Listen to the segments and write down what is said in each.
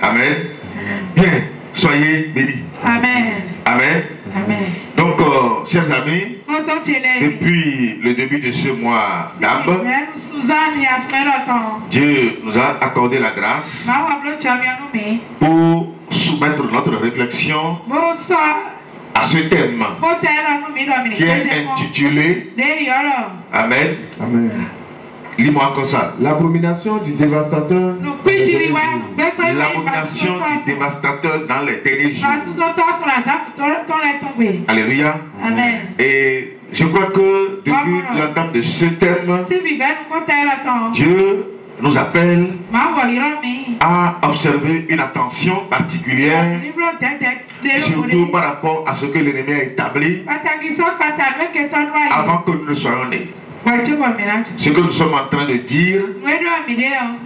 Amen. Bien, soyez bénis. Amen. Amen. Amen. Donc, chers amis, depuis le début de ce mois d'Ab, Dieu nous a accordé la grâce pour soumettre notre réflexion à ce thème qui est intitulé Amen. Amen. Lis-moi comme ça. L'abomination du dévastateur. L'abomination du dévastateur dans les derniers jours. Alléluia. Amen. Et je crois que depuis l'entame de ce thème, Dieu nous appelle à observer une attention particulière, surtout par rapport à ce que l'ennemi a établi avant que nous ne soyons nés. Ce que nous sommes en train de dire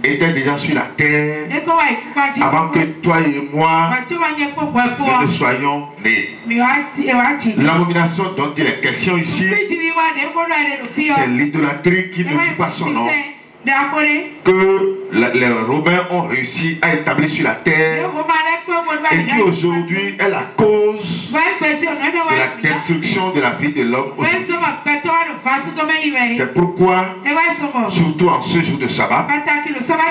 était déjà sur la terre avant que toi et moi nous ne soyons nés. L'abomination dont il est question ici, c'est l'idolâtrie qui ne dit pas son nom, que les Romains ont réussi à établir sur la terre et qui aujourd'hui est la cause de la destruction de la vie de l'homme aujourd'hui. C'est pourquoi, surtout en ce jour de sabbat,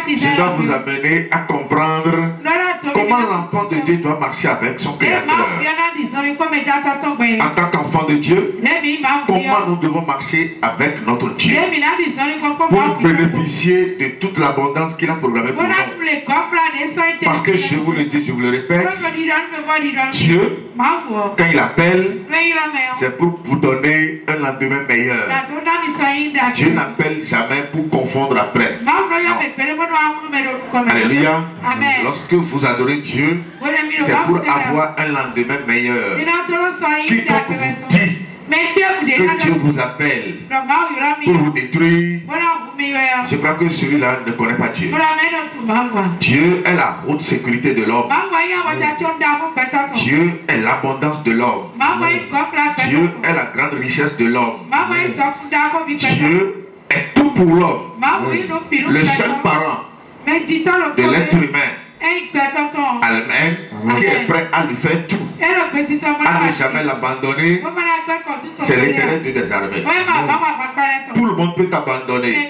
je dois vous amener à comprendre comment l'enfant de Dieu doit marcher avec son Créateur. En tant qu'enfant de Dieu, comment nous devons marcher avec notre Dieu pour bénéficier de toute l'abondance qu'il a programmée pour nous. Parce que je vous le dis, je vous le répète, Dieu, quand il appelle, c'est pour vous donner un lendemain meilleur. Dieu n'appelle jamais pour confondre après. Non. Alléluia. Lorsque vous adorez Dieu, c'est pour avoir un lendemain meilleur. Quiconque vous dit que Dieu vous appelle pour vous détruire, je crois que celui-là ne connaît pas Dieu. Dieu est la haute sécurité de l'homme. Dieu est l'abondance de l'homme. Dieu est la grande richesse de l'homme. Dieu est tout pour l'homme. Le seul parent de l'être humain. Amen. Qui est prêt à lui faire tout, à ne jamais l'abandonner, c'est l'Éternel des armées. Tout le monde peut t'abandonner,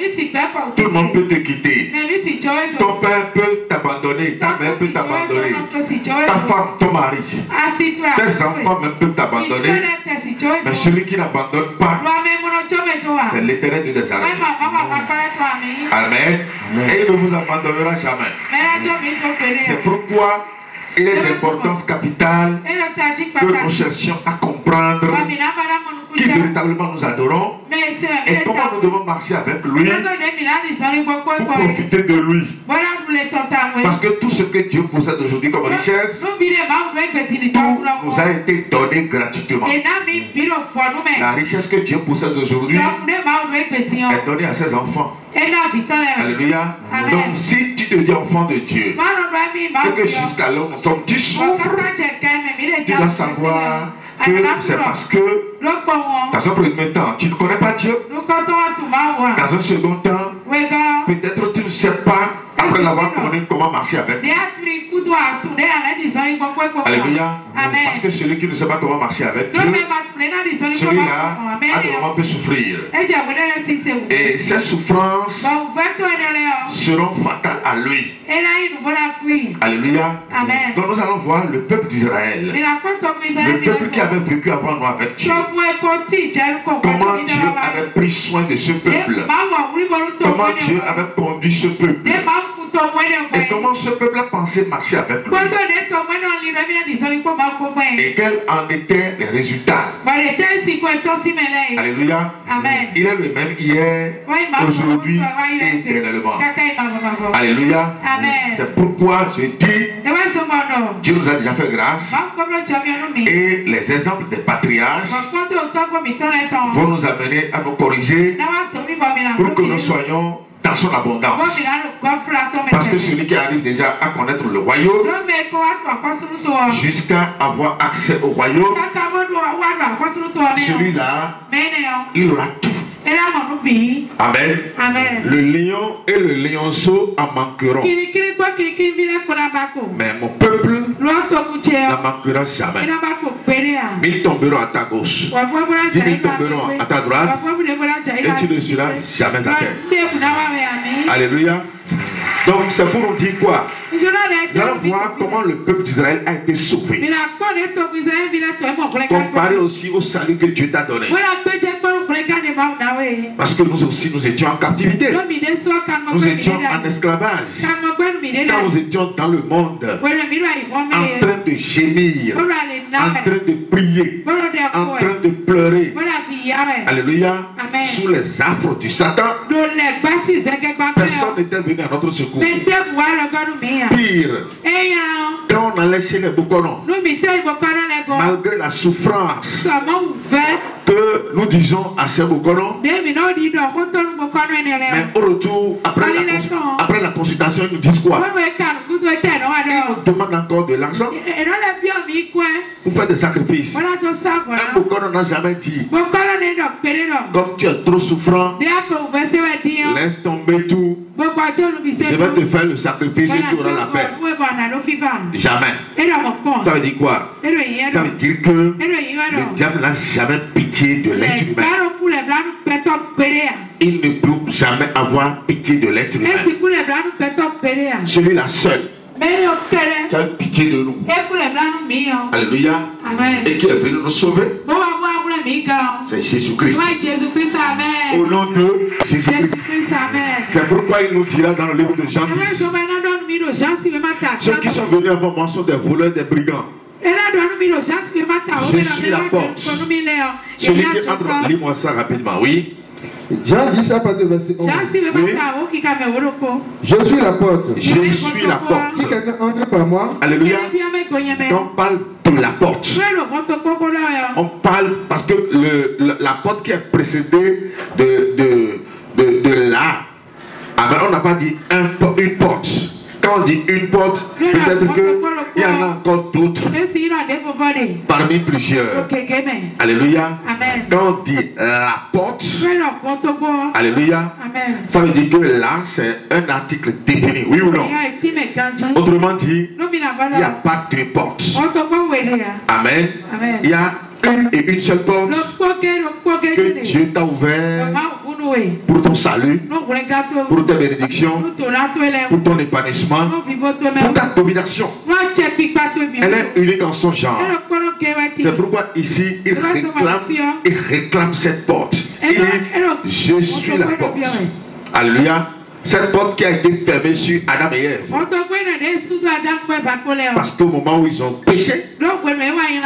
tout le monde peut te quitter, ton père peut t'abandonner, ta mère peut t'abandonner, ta femme, ton mari, tes enfants même peuvent t'abandonner, mais celui qui n'abandonne pas, c'est l'Éternel des armées. Amen. Et il ne vous abandonnera jamais. C'est pourquoi il est d'importance capitale que nous cherchions à comprendre qui véritablement nous adorons et comment nous devons marcher avec lui pour profiter de lui. Parce que tout ce que Dieu possède aujourd'hui comme richesse, tout nous a été donné gratuitement. La richesse que Dieu possède aujourd'hui est donnée à ses enfants. Alléluia. Donc si tu te dis enfant de Dieu et que jusqu'alors nous sommes, tu souffres, tu dois savoir que c'est parce que dans un premier temps tu ne connais pas Dieu, dans un second temps peut-être tu ne sais pas après l'avoir connu comment marcher avec lui. Alléluia. Parce que celui qui ne sait pas comment marcher avec Dieu, celui-là à des moments peut souffrir. Et ces souffrances seront fatales à lui. Alléluia. Donc nous allons voir le peuple d'Israël, le peuple qui avait vécu avant nous avec Dieu. Comment Dieu avait pris soin de ce peuple, comment Dieu avait conduit ce peuple et comment ce peuple a pensé marcher avec lui et quels en étaient les résultats. Alléluia. Il est le même hier, aujourd'hui et éternellement. Alléluia. C'est pourquoi je dis, Dieu nous a déjà fait grâce et les exemples des patriarches vont nous amener à nous corriger pour que nous soyons dans son abondance. Parce que celui qui arrive déjà à connaître le royaume, jusqu'à avoir accès au royaume, celui-là, il aura tout. Amen. Amen. Le lion et le lionceau en manqueront. Mais mon peuple n'en manquera jamais. 1000 tomberont à ta gauche, 10 000 tomberont à ta droite, et tu ne seras jamais à terre. Alléluia. Donc c'est pour nous dire quoi? Nous allons voir comment le peuple d'Israël a été sauvé. Comparé aussi au salut que Dieu t'a donné. Parce que nous aussi nous étions en captivité. Nous étions en esclavage. Quand nous étions dans le monde, en train de gémir, en train de prier, en train de pleurer. Alléluia. Sous les affres du Satan, personne n'était venu à notre secours. Pire, quand on allait chez les Bokonon, malgré la souffrance que nous disons à ces Bokonon, mais au retour, après la consultation, ils nous disent quoi? Ils nous demandent encore de l'argent pour faire des sacrifices. Un Bokonon n'a jamais dit, comme tu es trop souffrant, laisse tomber tout, je vais te faire le sacrifice et tu auras la paix. Jamais. Ça veut dire quoi? Ça veut dire que le diable n'a jamais pitié de l'être humain. Il ne peut jamais avoir pitié de l'être humain. Celui-là seul qui a pitié de nous. Alléluia. Et qui est venu nous sauver, c'est Jésus-Christ. Au nom de Jésus-Christ. C'est pourquoi il nous dira dans le livre de Jean 10, ceux qui sont venus avant moi sont des voleurs, des brigands. Je suis la porte. Celui qui entre, lis-moi ça rapidement, oui. Jean 10 à partir de verset 11. Oui. Je suis la porte. Je suis la porte. Si quelqu'un entre par moi, alléluia. On parle de la porte. On parle parce que la porte qui est précédée de là, on n'a pas dit une porte. Quand on dit une porte, peut-être qu'il y en a encore d'autres parmi plusieurs. Alléluia. Quand on dit la porte, alléluia, ça veut dire que là c'est un article défini, oui ou non? Autrement dit, il n'y a pas de porte. Amen. Il y a une et une seule porte que Dieu t'a ouvert pour ton salut, pour tes bénédictions, pour ton épanouissement, pour ta domination. Elle est unique en son genre. C'est pourquoi ici il réclame cette porte. Il dit, je suis la porte. Alléluia. Cette porte qui a été fermée sur Adam et Ève. Parce qu'au moment où ils ont péché,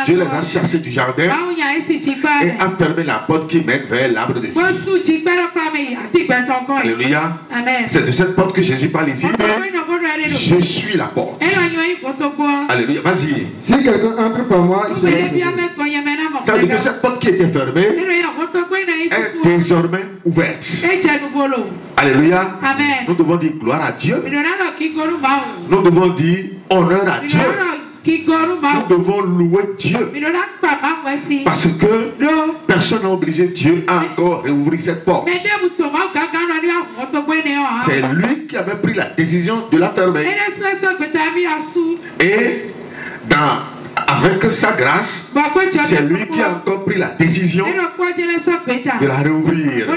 Dieu les a chassés du jardin et a fermé la porte qui mène vers l'arbre de vie. Alléluia. C'est de cette porte que Jésus parle ici. Je suis la porte. Alléluia. Vas-y. Si quelqu'un entre par moi, il sera sauvé. Ça veut dire que cette porte qui était fermée est désormais ouverte. Alléluia. Nous devons dire gloire à Dieu. Nous devons dire honneur à Dieu. Nous devons louer Dieu. Parce que personne n'a obligé Dieu à encore réouvrir cette porte. C'est lui qui avait pris la décision de la fermer. Et avec sa grâce, c'est lui qui a encore pris la décision de la réouvrir.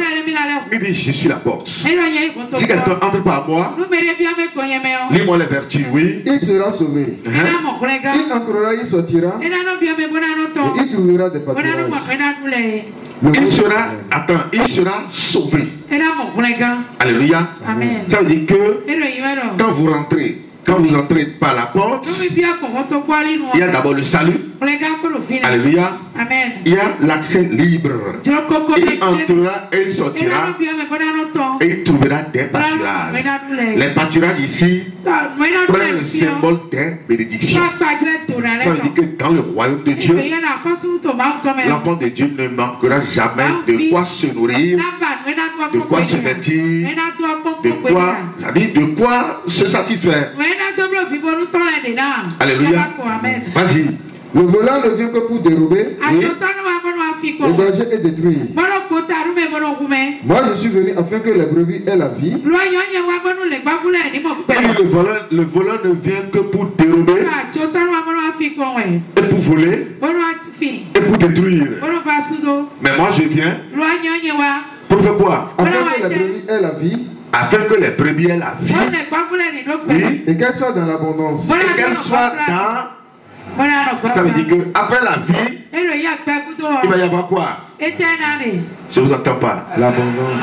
Il dit, je suis la porte. Si quelqu'un entre par moi, lis-moi les vertus, oui. Il sera sauvé. Il entrera, il sortira. Et il trouvera des pâturages. Il sera sauvé. Alléluia. Ça veut dire que quand vous entrez par la porte, il y a d'abord le salut. Alléluia. Il y a l'accès libre. Il entrera et il sortira et il trouvera des pâturages. Les pâturages ici prennent le symbole des bénédictions. Ça veut dire que dans le royaume de Dieu, l'enfant de Dieu ne manquera jamais de quoi se nourrir, de quoi se vêtir, de quoi se satisfaire. Alléluia. Vas-y. Le volant ne vient que pour dérober, oui, égorger et détruire. Moi je suis venu afin que les brebis aient la vie. Le voleur ne vient que pour dérober, et pour voler, et pour détruire. Mais moi je viens pour faire quoi? Afin que les brebis aient la vie. Afin que les brebis aient la vie. Oui. Et qu'elles soient dans l'abondance. Et qu'elles soient dans... Ça veut dire qu'après la vie, il va y avoir quoi? Je ne vous entends pas. L'abondance.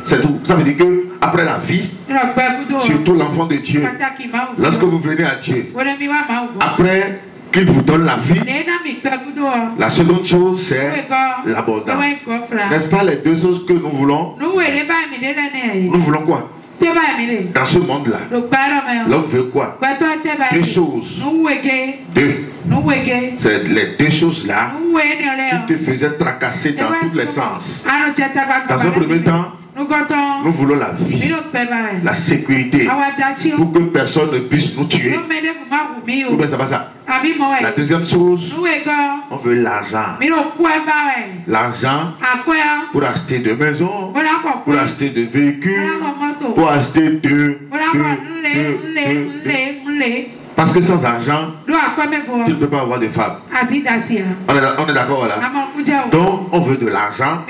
C'est tout. Ça veut dire qu'après la vie, surtout l'enfant de Dieu, lorsque vous venez à Dieu, après qu'il vous donne la vie, la seconde chose c'est l'abondance. N'est-ce pas les deux choses que nous voulons? Nous voulons quoi? Dans ce monde-là, l'homme veut quoi? Deux choses. Deux. C'est les deux choses-là qui te faisaient tracasser dans tous les sens. Dans un premier temps, nous voulons la vie, la sécurité, pour que personne ne puisse nous tuer. Ou bien ça va ça. La deuxième chose, on veut l'argent. L'argent pour acheter de maisons, pour acheter de véhicules, pour acheter de... Parce que sans argent, tu ne peux pas avoir de femmes. On est d'accord là? Donc, on veut de l'argent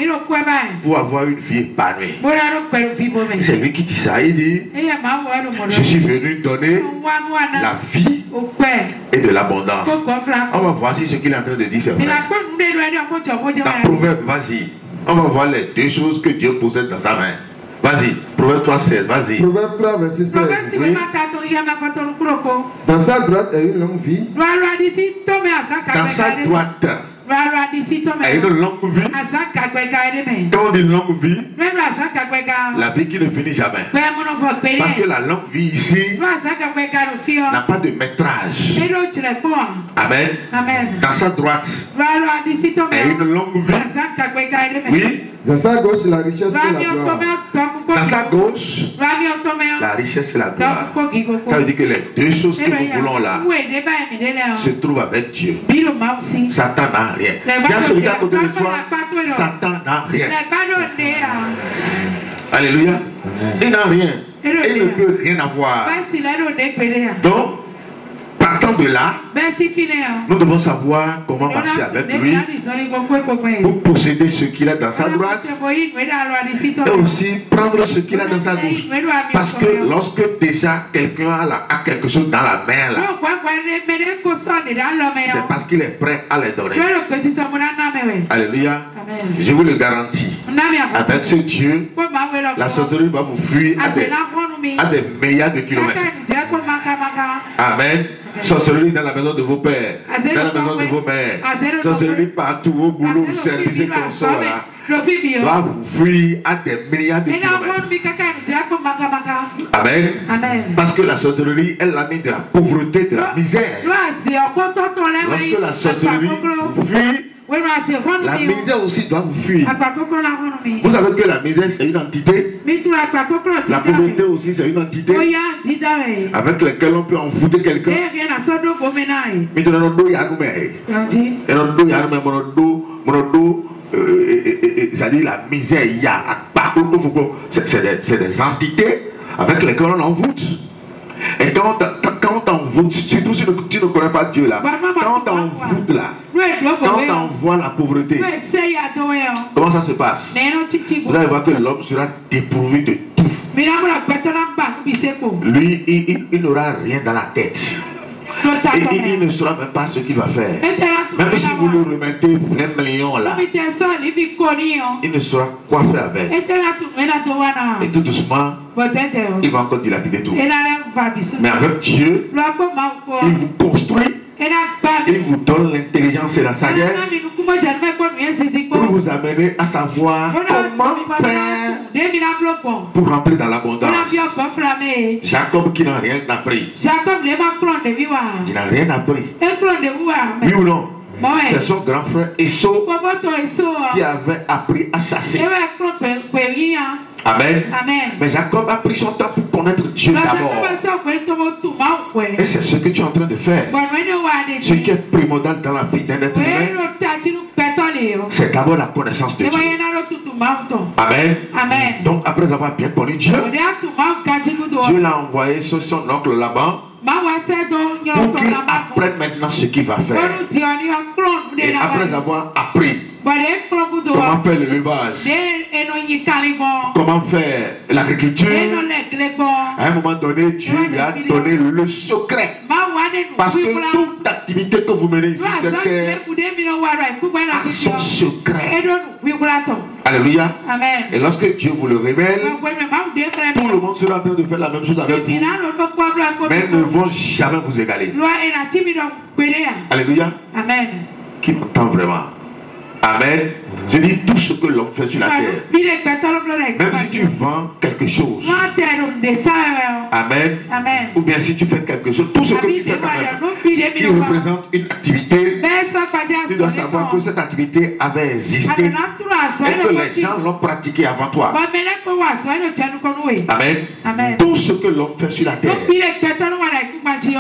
pour avoir une vie épanouie. C'est lui qui dit ça. Il dit, je suis venu donner la vie et de l'abondance. On va voir si ce qu'il est en train de dire c'est vrai. Dans Proverbe, vas-y. On va voir les deux choses que Dieu possède dans sa main. Vas-y, Proverbe 3, 16, vas-y. Proverbe 3, verset 16. Oui. Dans sa droite est une longue vie. Dans sa droite est une longue vie. Quand on dit longue vie, la vie qui ne finit jamais. Parce que la longue vie ici n'a pas de métrage. Amen. Dans sa droite est une longue vie. Oui. Dans sa gauche, la richesse et la gloire. Dans sa gauche, la richesse et la gloire. Ça veut dire que les deux choses que nous voulons là se trouvent avec Dieu. Satan n'a rien. Il y a celui à côté de toi, Satan n'a rien. Alléluia. Il n'a rien. Il ne peut rien avoir. Donc, partant de là, nous devons savoir comment marcher avec lui pour posséder ce qu'il a dans sa droite et aussi prendre ce qu'il a dans sa gauche. Parce que lorsque déjà quelqu'un a quelque chose dans la main là, c'est parce qu'il est prêt à les donner. Alléluia. Je vous le garantis. Avec ce Dieu, la sorcellerie va vous fuir à des milliards de kilomètres. Amen. Sorcellerie dans la maison de vos pères, dans la maison de vos mères, sorcellerie partout au boulot, au service comme ça là, va vous fuir à des milliards de kilomètres. Amen. Parce que la sorcellerie, elle a mis de la pauvreté, de la misère. Lorsque la sorcellerie vous fuit, la misère aussi doit vous fuir. Vous savez que la misère c'est une entité. La pauvreté aussi c'est une entité avec laquelle on peut envoûter quelqu'un. C'est-à-dire la misère, il y a c'est des entités avec lesquelles on envoûte. Et quand on t'envoûte, surtout si tu ne connais pas Dieu là, quand on t'envoûte là, quand on t'envoie la pauvreté, comment ça se passe? Vous allez voir que l'homme sera dépourvu de tout. Lui, il n'aura rien dans la tête. Et il ne saura même pas ce qu'il va faire. Même si vous lui remettez 20 millions là, il ne saura quoi faire avec. Et tout doucement, il va encore dilapider tout. Mais avec Dieu, il vous construit, il vous donne l'intelligence et la sagesse pour vous amener à savoir comment faire pour rentrer dans l'abondance. Jacob qui n'a rien appris. Il n'a rien appris. Oui ou non? C'est son grand frère Esau qui avait appris à chasser. Amen. Mais Jacob a pris son temps pour connaître Dieu d'abord. Et c'est ce que tu es en train de faire. Ce qui est primordial dans la vie d'un être humain, c'est d'abord la connaissance de Dieu. Amen. Amen. Donc après avoir bien connu Dieu, Dieu l'a envoyé sur son oncle Laban pour qu'il apprenne maintenant ce qu'il va faire. Et après avoir appris comment faire l'élevage, comment faire l'agriculture, à un moment donné, Dieu lui a donné le secret. Parce que toute activité que vous menez ici, c'était à son secret. Alléluia. Amen. Et lorsque Dieu vous le révèle, tout le monde sera en train de faire la même chose avec vous, mais ne vont jamais vous égaler. Alléluia. Amen. Qui m'entend vraiment? Amen. Je dis tout ce que l'homme fait sur la terre. Même si tu vends quelque chose. Amen. Amen. Ou bien si tu fais quelque chose, tout ce que tu fais quand même, qui représente une activité, tu dois savoir que cette activité avait existé et que les gens l'ont pratiqué avant toi. Amen. Amen. Tout ce que l'homme fait sur la terre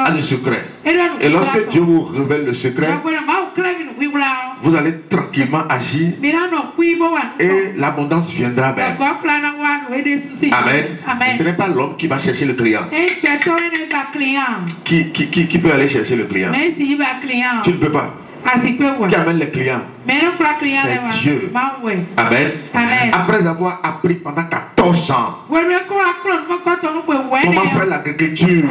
a le secret. Et lorsque Dieu vous révèle le secret, vous allez tranquillement agir et l'abondance viendra même. Amen. Amen. Ce n'est pas l'homme qui va chercher le client. Qui peut aller chercher le client? Tu ne peux pas. Qui amène les clients? C'est Dieu. Amen. Amen. Après avoir appris pendant 14 ans comment faire l'agriculture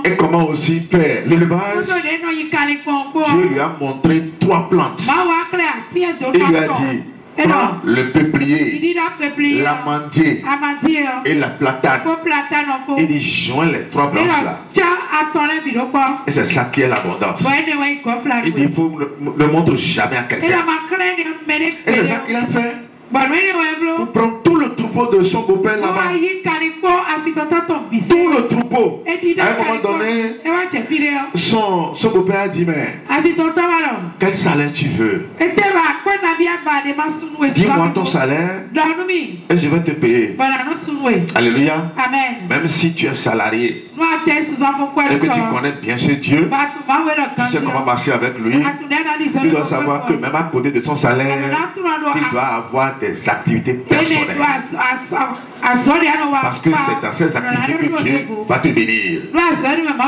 et comment aussi faire l'élevage, Dieu lui a montré 3 plantes. Il lui a dit: prends le peuplier, l'amandier et la platane. Il dit: joins les 3 plantes là. Et c'est ça qui est l'abondance. Il dit: il faut ne montre jamais à quelqu'un. Et c'est ça qu'il a fait. Pour prendre tout le troupeau de son beau-père là-bas. Tout le troupeau. À un moment donné, son beau-père a dit: mais quel salaire tu veux? Dis-moi ton salaire et je vais te payer. Alléluia. Amen. Même si tu es salarié et que tu connais bien ce Dieu, tu sais comment marcher avec lui, tu dois savoir que même à côté de son salaire, tu dois avoir des activités personnelles. Parce que c'est dans ces activités que Dieu va te bénir.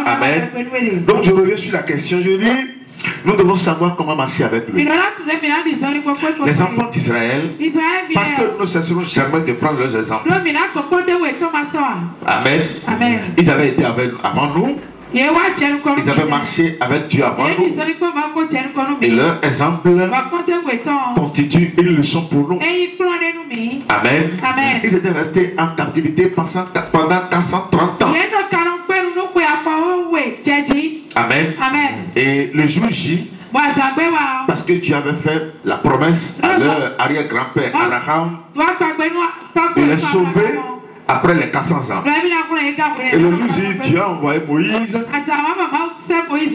Amen. Donc je reviens sur la question, je dis: nous devons savoir comment marcher avec lui. Les enfants d'Israël, parce que nous ne cesserons jamais de prendre leurs exemples. Amen. Amen. Ils avaient été avant nous. Ils avaient marché avec Dieu avant nous. Et leur exemple constitue une leçon pour nous. Amen. Amen. Ils étaient restés en captivité pendant 430 ans. Amen. Amen. Et le jour J, parce que Dieu avait fait la promesse à leur arrière-grand-père Abraham de les sauver après les 400 ans. Et le jour J, Dieu a envoyé Moïse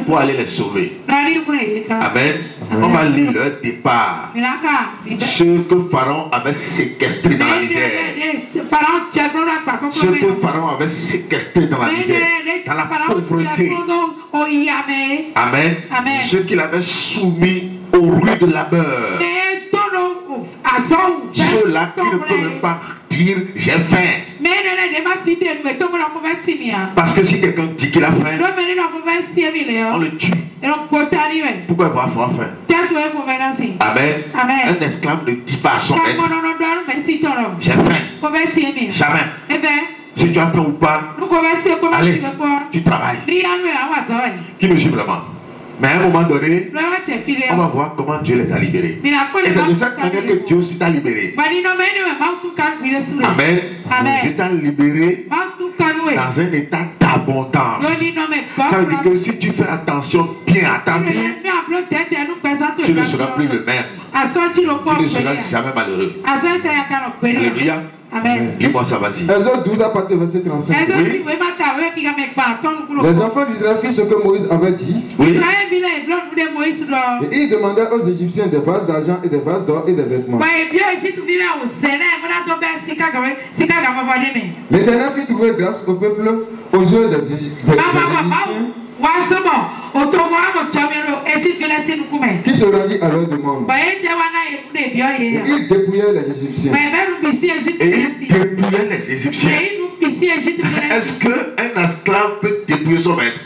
pour aller les sauver. Amen. On va lire leur départ. Ce que Pharaon avait séquestré dans la misère. Ce que Pharaon avait séquestré dans la misère, dans la pauvreté. Amen. Amen. Ce qu'il avait soumis au rude de labeur. Ceux-là qui ne peuvent même pas dire: j'ai faim. Parce que si quelqu'un dit qu'il a faim, on le tue. Pourquoi il va avoir faim? Amen. Amen. Un esclave ne dit pas à son maître: j'ai faim. Jamais. Si tu as faim ou pas, allez, tu travailles. Qui me suit vraiment? Mais à un moment donné, on va voir comment Dieu les a libérés. Et c'est de cette manière que Dieu aussi t'a libéré. Amen. Dieu t'a libéré dans un état d'abondance. Ça veut dire que si tu fais attention bien à ta vie, tu ne seras plus le même. Tu ne seras jamais malheureux. Alléluia. Amen. Lis-moi ça, vas-y. Exode 12 à partir du verset 35. Oui. Les enfants d'Israël firent ce que Moïse avait dit. Oui. Et il demanda aux Égyptiens des vases d'argent et des vases d'or et des vêtements. L'Éternel fit trouver grâce au peuple aux yeux des Égyptiens. qui se rendit à leur demande. Il dépouillait les Égyptiens. Et il dépouillait les Égyptiens. Est-ce qu'un esclave peut dépouiller son maître?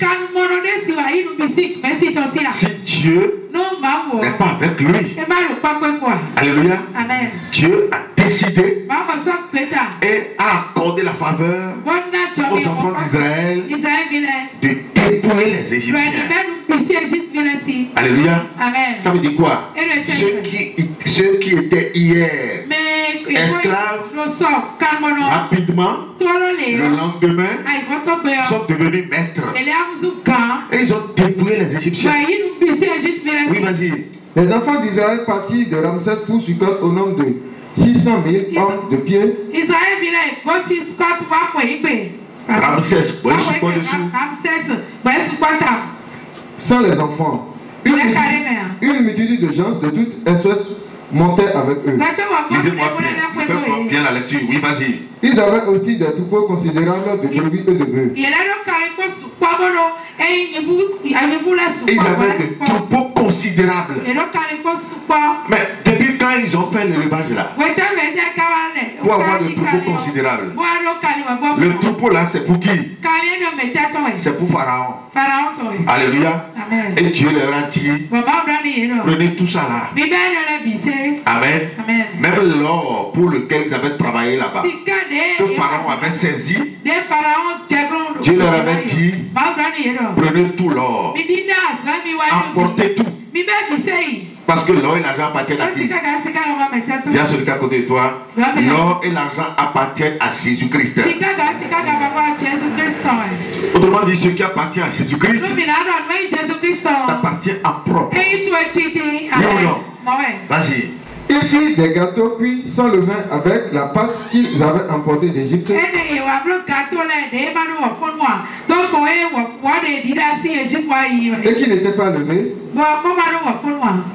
Si Dieu n'est pas avec lui. Alléluia. Dieu a décidé et a accordé la faveur aux enfants d'Israël de dépouiller les Égyptiens. Alléluia. Ça veut dire quoi? Ceux qui étaient hier esclaves, rapidement, le lendemain, sont devenus maîtres. Et ils ont dépouillé les Égyptiens. Oui, vas-y. Les enfants d'Israël partirent de Ramsès pour Sukkot au nombre de 600 000 hommes de pied. Ramsès, sans les enfants. Une multitude de gens de toute espèce montait avec eux. Lisez-moi bien, faites bien la lecture. Oui, vas-y. Ils avaient aussi des troupeaux considérables de brebis et de bœufs. Ils avaient des troupeaux considérables. Mais depuis quand ils ont fait l'élevage là? Pour avoir des troupeaux considérables. Le troupeau là, c'est pour qui? C'est pour Pharaon. Alléluia. Et Dieu leur a dit, prenez tout ça là. Amen. Même l'or pour lequel ils avaient travaillé là-bas, que Pharaon avait saisi, Dieu leur avait dit, prenez tout l'or, emportez tout. Parce que l'or et l'argent appartiennent à qui? Dis à celui qui est à côté de toi, l'or et l'argent appartiennent à Jésus-Christ. Autrement dit, ce qui appartient à Jésus-Christ t'appartient en propre. Vas-y. Ils firent des gâteaux cuits sans levain avec la pâte qu'ils avaient emportée d'Égypte. Et qui n'étaient pas levés,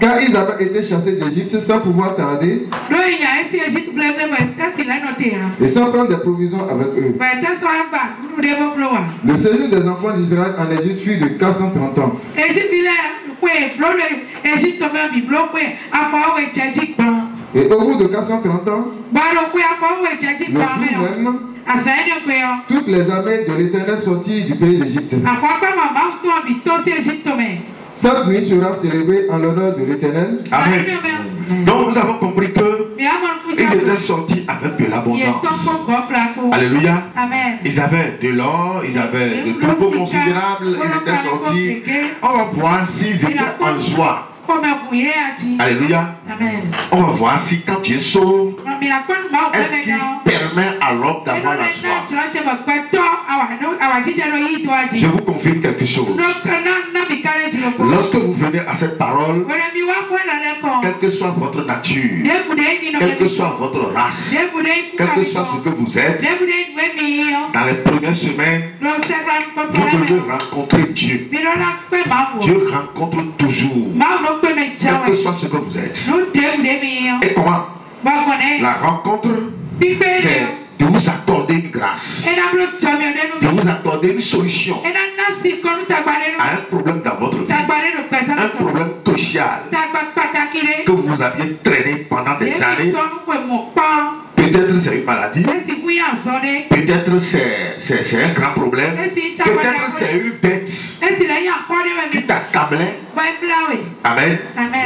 car ils avaient été chassés d'Égypte sans pouvoir tarder et sans prendre des provisions avec eux. Le séjour des enfants d'Israël en Égypte fut de 430 ans. Et au bout de 430 ans, le jour même, toutes les armées de l'Éternel sortirent du pays d'Égypte. Cette nuit sera célébrée en l'honneur de l'Éternel. Amen. Donc nous avons compris que ils étaient sortis avec de l'abondance. Alléluia. Amen. Ils avaient de l'or, ils avaient de troupeaux considérables, ils étaient sortis. On va voir s'ils étaient en joie. Alléluia. Amen. On va voir si quand Dieu sauve, est-ce qu'il permet à l'homme d'avoir la joie? Je vous confirme quelque chose. Lorsque vous venez à cette parole, quelle que soit votre nature, quelle que soit votre race, quel que soit ce que vous êtes, dans les premières semaines, vous devez rencontrer Dieu. Dieu rencontre toujours. Quel que soit ce que vous êtes. Et comment? La rencontre, c'est de vous accorder une grâce, de vous accorder une solution à un problème dans votre vie, un problème crucial que vous aviez traîné pendant des années. Peut-être c'est une maladie, peut-être c'est un grand problème, peut-être c'est une dette qui t'accablait. Amen.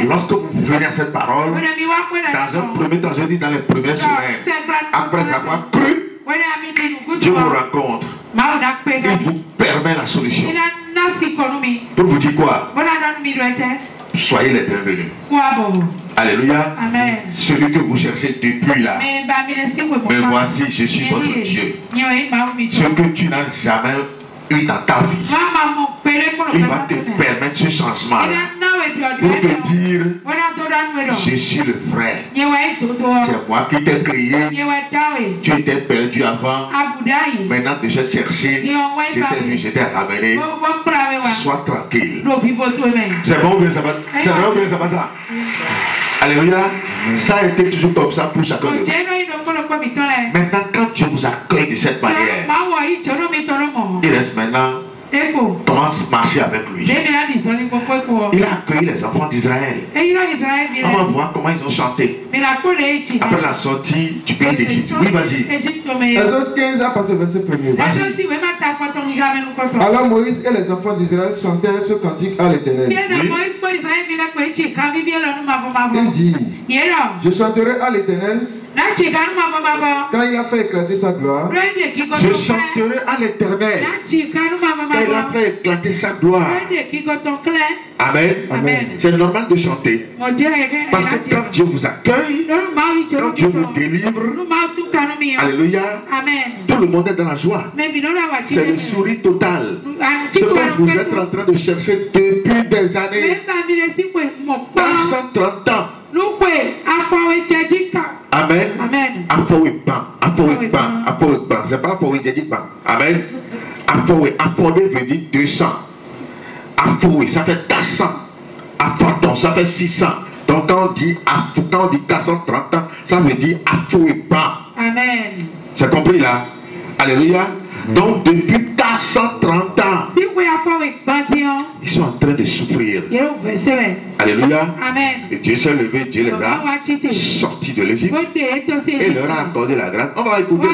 Lorsque vous venez à cette parole, dans un premier temps, je dis dans les premières semaines, après avoir cru, Dieu vous rencontre. Il vous permet la solution. Pour vous dire quoi? Soyez les bienvenus. Alléluia. Amen. Celui que vous cherchez depuis là. Mais voici, je suis votre Dieu. Ce que tu n'as jamais eu dans ta vie, il va te permettre ce changement pour te dire, je suis le frère. C'est moi qui t'ai créé. Tu étais perdu avant. Maintenant que j'ai cherché, je t'ai vu, je t'ai ramené. Sois tranquille. C'est bon ou bien ça va? C'est vrai ou bien ça va ça? Alléluia. Ça a été toujours comme ça pour chacun de nous. Maintenant, quand Dieu vous accueille de cette manière, il reste maintenant Commence à marcher avec lui. Il a accueilli les enfants d'Israël. On va voir comment ils ont chanté après la sortie du pays d'Égypte. Oui, vas-y. Exode 15 à partir du verset 1er. Alors Moïse et les enfants d'Israël chantèrent ce cantique à l'Éternel. Il dit, je chanterai à l'Éternel quand il a fait éclater sa gloire. Je chanterai à l'Éternel quand il a fait éclater sa gloire. Amen. Amen. C'est normal de chanter. Parce que quand Dieu vous accueille, quand Dieu vous délivre, alléluia, tout le monde est dans la joie. C'est le sourire total. Ce que vous êtes en train de chercher depuis des années, 130 ans. Amen. C'est pas Amen. Affoé veut dire 200. Affoé, ça fait 400. Affordon, ça fait 600. Donc quand on dit 430 ans, ça veut dire affoé. Amen. C'est compris là? Alléluia. Donc depuis 430 ans, ils sont en train de souffrir. Alléluia. Amen. Et Dieu s'est levé, Dieu les a sortis de l'Égypte et leur a accordé la grâce. On va écouter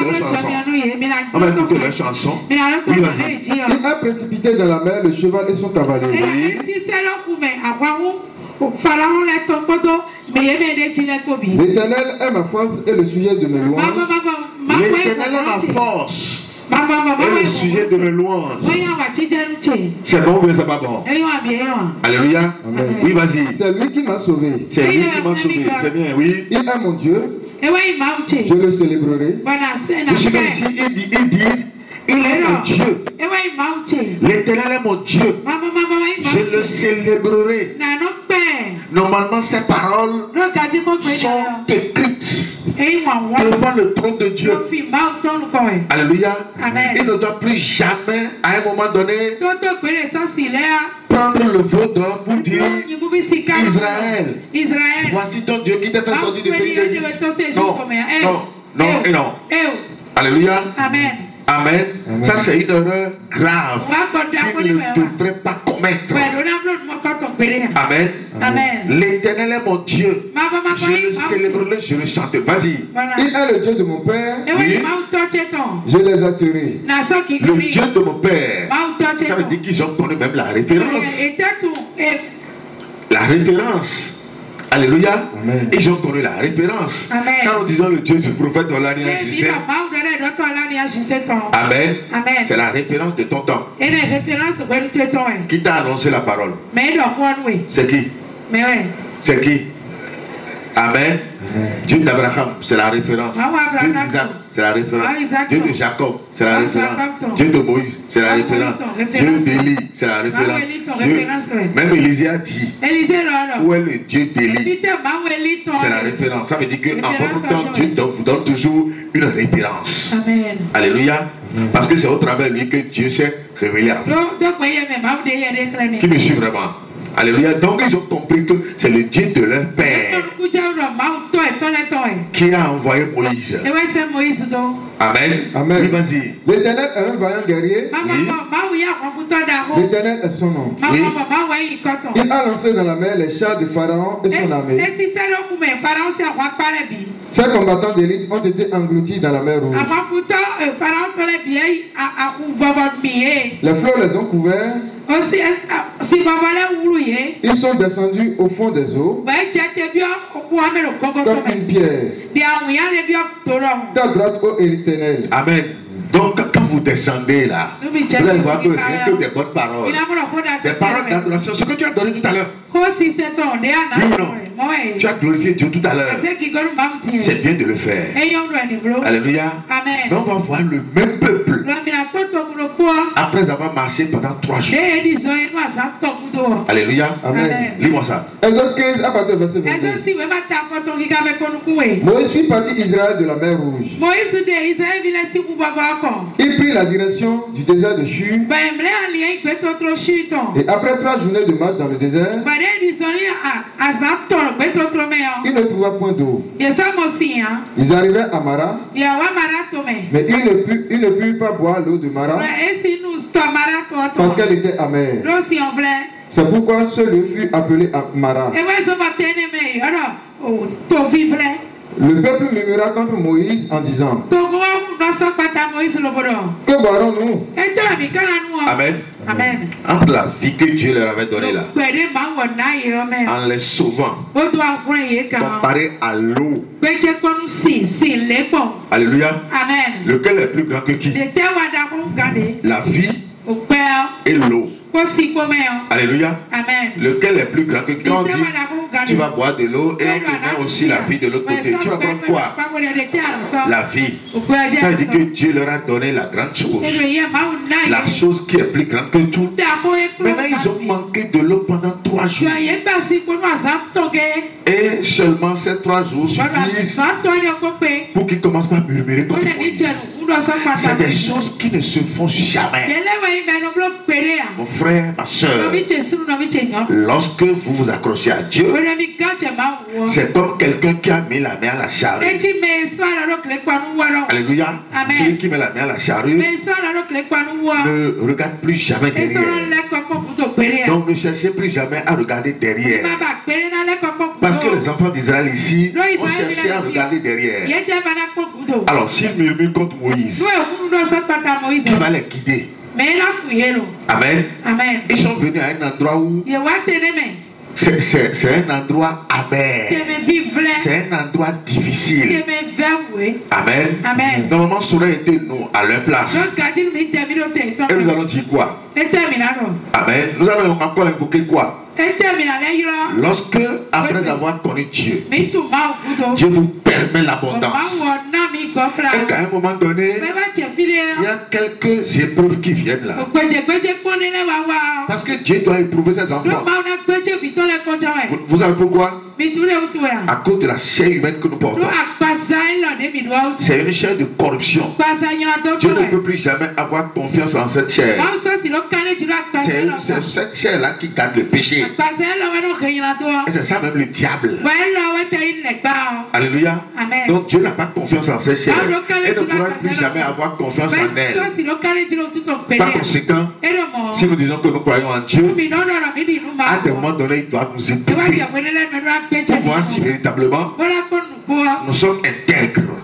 leur chanson. Oui, vas-y. Il a précipité dans la mer le cheval et son cavalier. L'Éternel est ma force et le sujet de mes louanges. L'Éternel est ma force et le sujet de mes louanges. C'est bon ou c'est pas bon? Alléluia. Amen. Oui, vas-y. C'est lui qui m'a sauvé. C'est lui qui m'a sauvé. C'est bien, oui. Il est mon Dieu. Je le célébrerai. Vous suivez ici, ils disent, il est mon Dieu. L'Éternel est mon Dieu. Je le célébrerai. Normalement, ces paroles sont écrites devant le trône de Dieu. Alléluia. Il ne doit plus jamais, à un moment donné, prendre le veau d'or pour dire Israël, voici ton Dieu qui t'a fait sortir du pays d'Égypte. Non et non. Alléluia. Amen. Ça, c'est une erreur grave qu'il ne devrait pas commettre. Amen. L'Éternel est mon Dieu. Je le célébrerai, je le chanterai. Vas-y. Il est le Dieu de mon père. Oui. Je les atterai. Le Dieu de mon père. Ça veut dire qu'ils ont connu même la référence. La référence. Alléluia. Amen. Ils ont connu la référence. Amen. Quand nous disons le Dieu du prophète dans l'alliance Justin. Amen. C'est la référence de ton temps. Qui t'a annoncé la parole? C'est qui? C'est qui? Amen. Dieu d'Abraham, c'est la référence. Dieu d'Isaac, c'est la référence. Dieu de Jacob, c'est la référence. Dieu de Moïse, c'est la référence. Dieu d'Élie, c'est la référence. Même Élisée a dit, où est le Dieu d'Élie? C'est la référence. Ça veut dire qu'en votre temps, Dieu vous donne toujours une référence. Amen. Alléluia. Parce que c'est au travers de lui que Dieu s'est révélé à vous. Qui me suit vraiment? Alléluia. Donc ils ont compris que c'est le Dieu de leur père qui a envoyé Moïse. Amen. Amen. Oui, vas-y. L'Éternel est un vaillant guerrier. Oui. L'Éternel est son nom. Oui. Il a lancé dans la mer les chars de Pharaon et son armée. Ces combattants d'élite ont été engloutis dans la mer Rouge. Les flots les ont couverts. Ils sont descendus au fond des eaux comme une pierre. Ta droite, ô Éternel. Amen. Donc quand vous descendez là, vous allez voir que rien que des bonnes paroles, des paroles d'adoration, ce que tu as donné tout à l'heure. Oui, non. Tu as glorifié Dieu tout à l'heure. C'est bien de le faire. Alléluia. Mais on va voir le même peuple après avoir marché pendant 3 jours. Alléluia. Amen. Lis-moi ça. Exode 15 à partir du verset 22. Moïse fit partir Israël de la mer Rouge. Il prit la direction du désert de Shur. Et après 3 journées de marche dans le désert, Ils ne trouvaient point d'eau. Ils arrivaient à Mara, mais ils ne purent pas boire l'eau de Mara parce qu'elle était amère. C'est pourquoi ce lieu fut appelé Mara. Le peuple murmura contre Moïse en disant: que boirons-nous? Amen. Amen. Entre la vie que Dieu leur avait donnée là, en les sauvant, comparé à l'eau. Alléluia. Amen. Lequel est plus grand que qui? La vie et l'eau. Alléluia. Amen. Lequel est plus grand que quand on dit tu vas boire de l'eau et on te met aussi la vie de l'autre côté? Tu vas prendre quoi? La vie. Ça veut dire que Dieu leur a donné la grande chose. La chose qui est plus grande que tout. Maintenant ils ont manqué de l'eau pendant 3 jours. Et seulement ces 3 jours suffisent pour qu'ils commencent à murmurer contre Moïse. C'est des choses qui ne se font jamais. Mon frère, ma soeur, lorsque vous vous accrochez à Dieu, c'est comme quelqu'un qui a mis la main à la charrue. Alléluia. Celui qui met la main à la charrue ne regarde plus jamais derrière. Donc ne cherchez plus jamais à regarder derrière. Parce que les enfants d'Israël ici ont cherché à regarder derrière. Alors s'ils murmurent contre Moïse, qui va les guider? Amen. Amen. Ils sont venus à un endroit où c'est un endroit amer. C'est un endroit difficile. Amen. Amen. Normalement, ça aurait été nous à leur place. Et nous allons dire quoi? Amen. Nous allons encore invoquer quoi? Lorsque, après avoir connu Dieu, Dieu vous permet l'abondance. Et qu'à un moment donné, il y a quelques épreuves qui viennent là. Parce que Dieu doit éprouver ses enfants. Vous savez pourquoi? À cause de la chair humaine que nous portons. C'est une chair de corruption. Dieu ne peut plus jamais avoir confiance en cette chair. C'est cette chair-là qui garde le péché. Et c'est ça même le diable. Alléluia. Amen. Donc Dieu n'a pas confiance en cette chair. Et ne pourra plus jamais avoir confiance en elle. Par conséquent, si nous disons que nous croyons en Dieu, à des moments donnés, il doit nous éprouver pour voir si véritablement nous sommes intègres.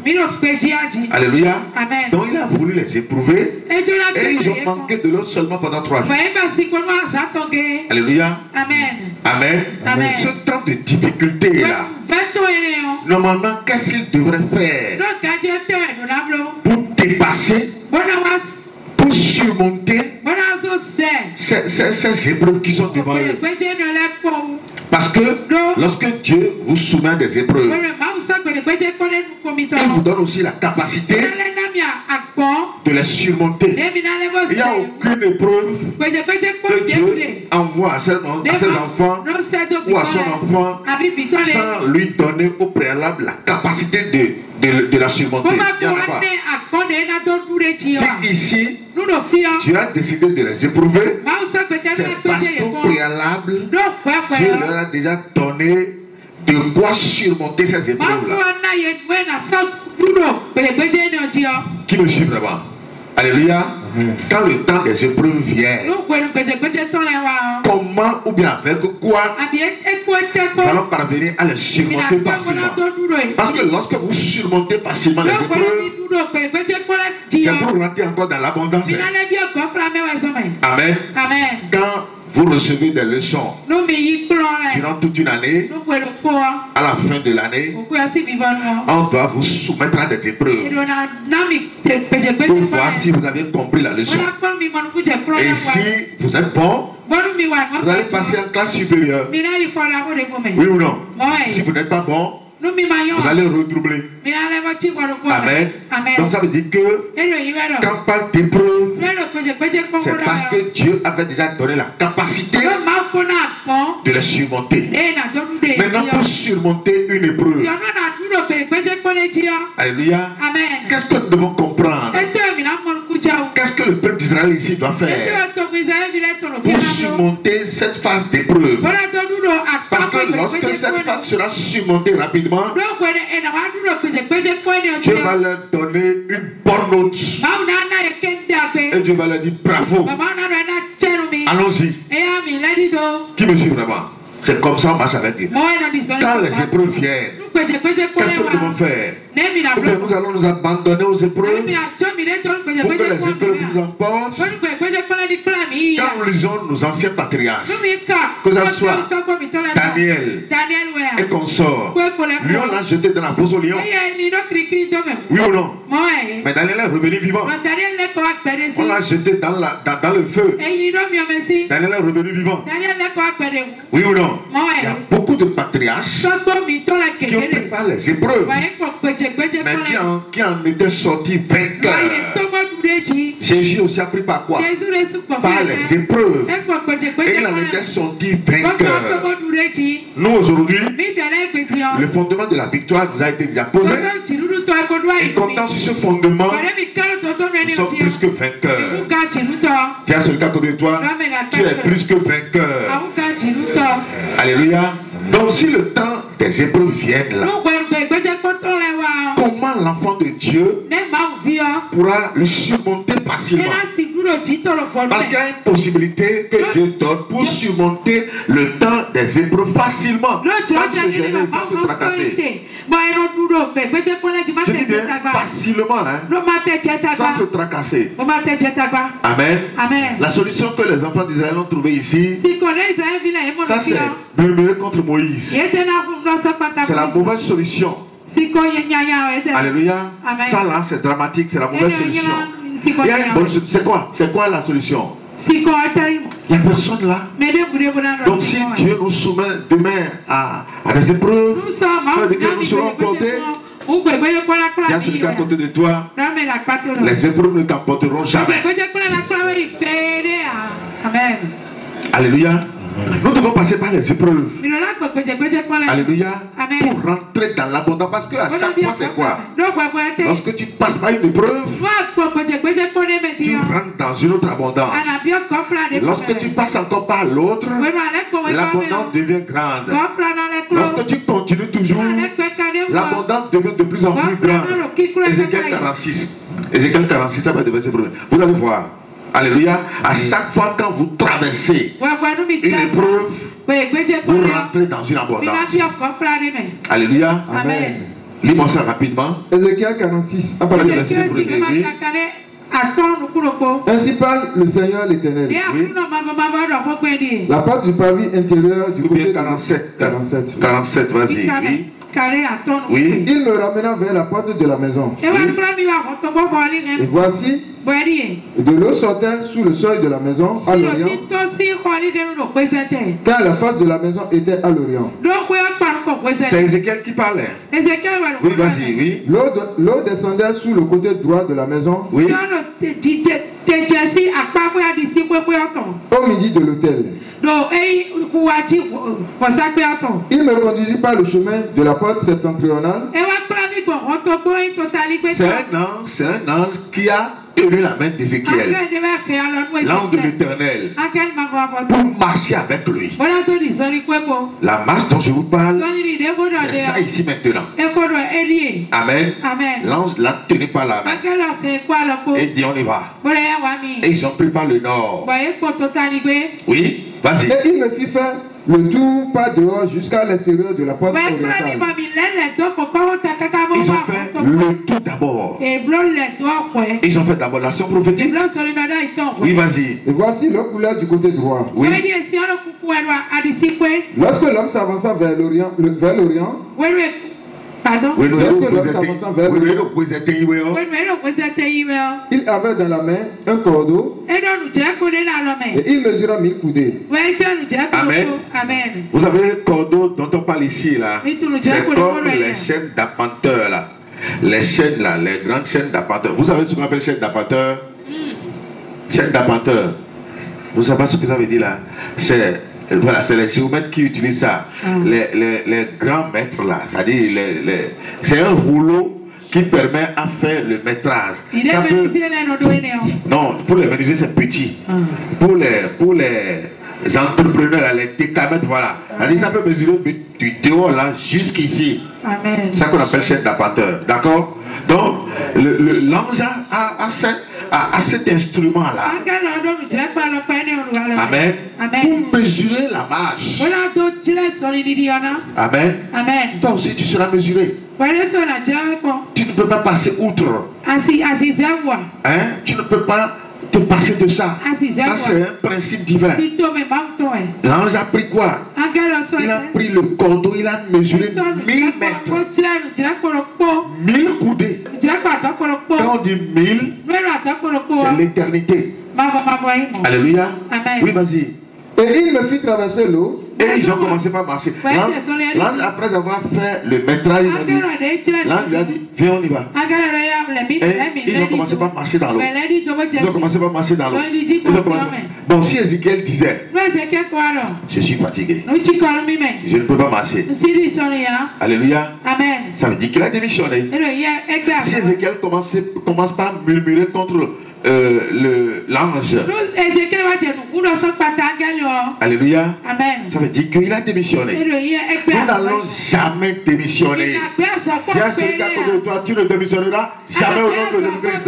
Alléluia. Amen. Donc il a voulu les éprouver et ils ont manqué de l'eau seulement pendant 3 jours. Alléluia. Amen. Amen. Amen. Ce temps de difficulté là, normalement, qu'est-ce qu'il devrait faire pour dépasser, pour surmonter ces épreuves qui sont devant eux? Parce que lorsque Dieu vous soumet à des épreuves, il vous donne aussi la capacité de les surmonter. Il n'y a aucune épreuve que Dieu envoie à ses enfants ou à son enfant sans lui donner au préalable la capacité de la surmonter. Il n'y en a pas. Si ici, Dieu a décidé de les éprouver, c'est parce qu'au préalable, Dieu leur a déjà donné de quoi surmonter ces épreuves-là. Qui me suit vraiment? Alléluia. Quand le temps des épreuves vient, comment ou bien avec quoi nous allons parvenir à les surmonter facilement? Parce que lorsque vous surmontez facilement les épreuves, c'est pour rentrer encore dans l'abondance. Amen. Quand vous recevez des leçons durant toute une année, à la fin de l'année, on doit vous soumettre à des épreuves pour voir si vous avez compris la leçon. Et si vous êtes bon, vous allez passer en classe supérieure. Oui ou non? Si vous n'êtes pas bon, vous allez redoubler. Amen. Donc ça veut dire que quand on parle d'épreuve, c'est parce que Dieu avait déjà donné la capacité de les surmonter. Maintenant, pour surmonter une épreuve, alléluia, qu'est-ce que nous devons comprendre? Qu'est-ce que le peuple d'Israël d'Israël ici doit faire pour surmonter cette phase d'épreuve? Parce que lorsque cette phase sera surmontée rapidement, Dieu va leur donner une bonne note. Et Dieu va leur dire bravo. Allons-y. Qui me suit vraiment? C'est comme ça on marche avec Dieu. Quand les épreuves viennent, qu'est-ce que nous devons faire? Ou bien nous allons nous abandonner aux épreuves pour que les épreuves nous emportent. Quand nous lisons nos anciens patriarches, que ce soit Daniel et consorts, lion l'a jeté dans la fosse au lion. Oui ou non? Mais Daniel est revenu vivant. On l'a jeté dans le feu. Daniel est revenu vivant. Oui ou non? Il y a beaucoup de patriarches qui ont préparé les épreuves, mais qui en étaient sortis vainqueurs. Jésus aussi a pris par quoi? Par les épreuves. Et il en était sorti vainqueur. Nous aujourd'hui, le fondement de la victoire nous a été déjà posé. Et comptant sur ce fondement, nous sommes plus que vainqueurs. Tiens, celui qui est à côté de toi, tu es plus que vainqueur. Alléluia. Donc si le temps des épreuves viennent là, comment l'enfant de Dieu pourra le surmonter facilement? Parce qu'il y a une possibilité que Dieu donne pour surmonter le temps des épreuves facilement, sans se gêner, sans se tracasser. Je dis bien facilement, hein, sans se tracasser. Amen. La solution que les enfants d'Israël ont trouvée ici, ça c'est murmurer contre Moïse. C'est la mauvaise solution. Alléluia. Ça là c'est dramatique, c'est la mauvaise solution. Il y a une bonne solution. C'est quoi la solution? Il n'y a personne là. Donc si Dieu nous soumet demain à des épreuves, que nous serons portés, il y a celui qui est à côté de toi, les épreuves ne t'emporteront jamais. Amen. Alléluia. Nous devons passer par les épreuves. Alléluia. Pour rentrer dans l'abondance. Parce que à chaque fois, c'est quoi? Lorsque tu passes par une épreuve, tu rentres dans une autre abondance. Lorsque tu passes encore par l'autre, l'abondance devient grande. Lorsque tu continues toujours, l'abondance devient de plus en plus grande. Ézéchiel 46. Ézéchiel 46, ça va devenir ce problème. Vous allez voir. Alléluia. À chaque fois quand vous traversez une épreuve, vous rentrez dans une abondance. Alléluia. Amen. Lis-moi ça rapidement. Ézéchiel 46. À partir du verset 1er. Ainsi parle le Seigneur l'Éternel. Oui. La porte du pavis intérieur du côté 47. 47, vas-y. Oui. Oui. Il me ramena vers la porte de la maison. Oui. Et voici, de l'eau sortait sous le seuil de la maison à l'orient, car la face de la maison était à l'orient. C'est Ézéchiel qui parlait. Oui, vas-y, oui. L'eau descendait sous le côté droit de la maison. Oui. Au midi de l'autel. Il me conduisit par le chemin de la porte septentrionale. C'est un ange qui a tenu la main d'Ézéchiel, l'ange de l'Éternel, pour marcher avec lui. La marche dont je vous parle, c'est ça ici maintenant. Amen. L'ange l'a tenu par la main et dit on y va. Et ils ont pris par le nord. Oui, vas-y. Et il me fit faire le tour pas dehors jusqu'à l'extérieur de la porte orientale. Ils ont fait le tour d'abord. Ils ont fait d'abord l'action prophétique. Oui, vas-y. Et voici l'eau coulait du côté droit. Oui. Lorsque l'homme s'avança vers l'Orient, il avait dans la main un cordeau et il mesura 1000 coudées. Amen. Vous savez le cordeau dont on parle ici là, c'est comme les chaînes d'appenteur là. Les chaînes là, les grandes chaînes d'appenteur. Vous savez ce qu'on appelle chaîne d'appenteur? Chaîne d'appenteur. Vous savez ce que ça veut dire là? Voilà, c'est les géomètres qui utilisent ça. Les grands maîtres là, c'est-à-dire c'est un rouleau qui permet à faire le métrage. Non, pour les menuisiers, c'est petit. Pour les entrepreneurs, les décamètres, voilà. Ça peut mesurer du dehors là jusqu'ici. C'est ça qu'on appelle chaîne d'appenteur. D'accord? Donc, l'ange a cet instrument-là. Amen. Pour mesurer la marche. Amen. Toi aussi, tu seras mesuré. Tu ne peux pas passer outre. Hein? Tu ne peux pas te passer de ça. Ça, c'est un principe divin. L'ange a pris quoi? Il a pris le cordeau, il a mesuré 1000 mètres. 1000 coudées. Quand on dit 1000, c'est l'éternité. Alléluia. Oui, vas-y. Et il me fit traverser l'eau. Et ils ont commencé par marcher. L'ange, après avoir fait le métrage, l'ange lui a dit, viens, on y va. Et ils ont commencé par marcher dans l'eau. Ils ont commencé par marcher dans l'eau. Bon, si Ézéchiel disait, je suis fatigué, je ne peux pas marcher. Alléluia. Ça veut dire qu'il a démissionné. Si Ézéchiel commence par murmurer contre l'ange, alléluia, ça veut dire qu'il a démissionné. Nous n'allons jamais démissionner. Dis à celui qui est à côté de toi, tu ne démissionneras jamais au nom de Jésus-Christ.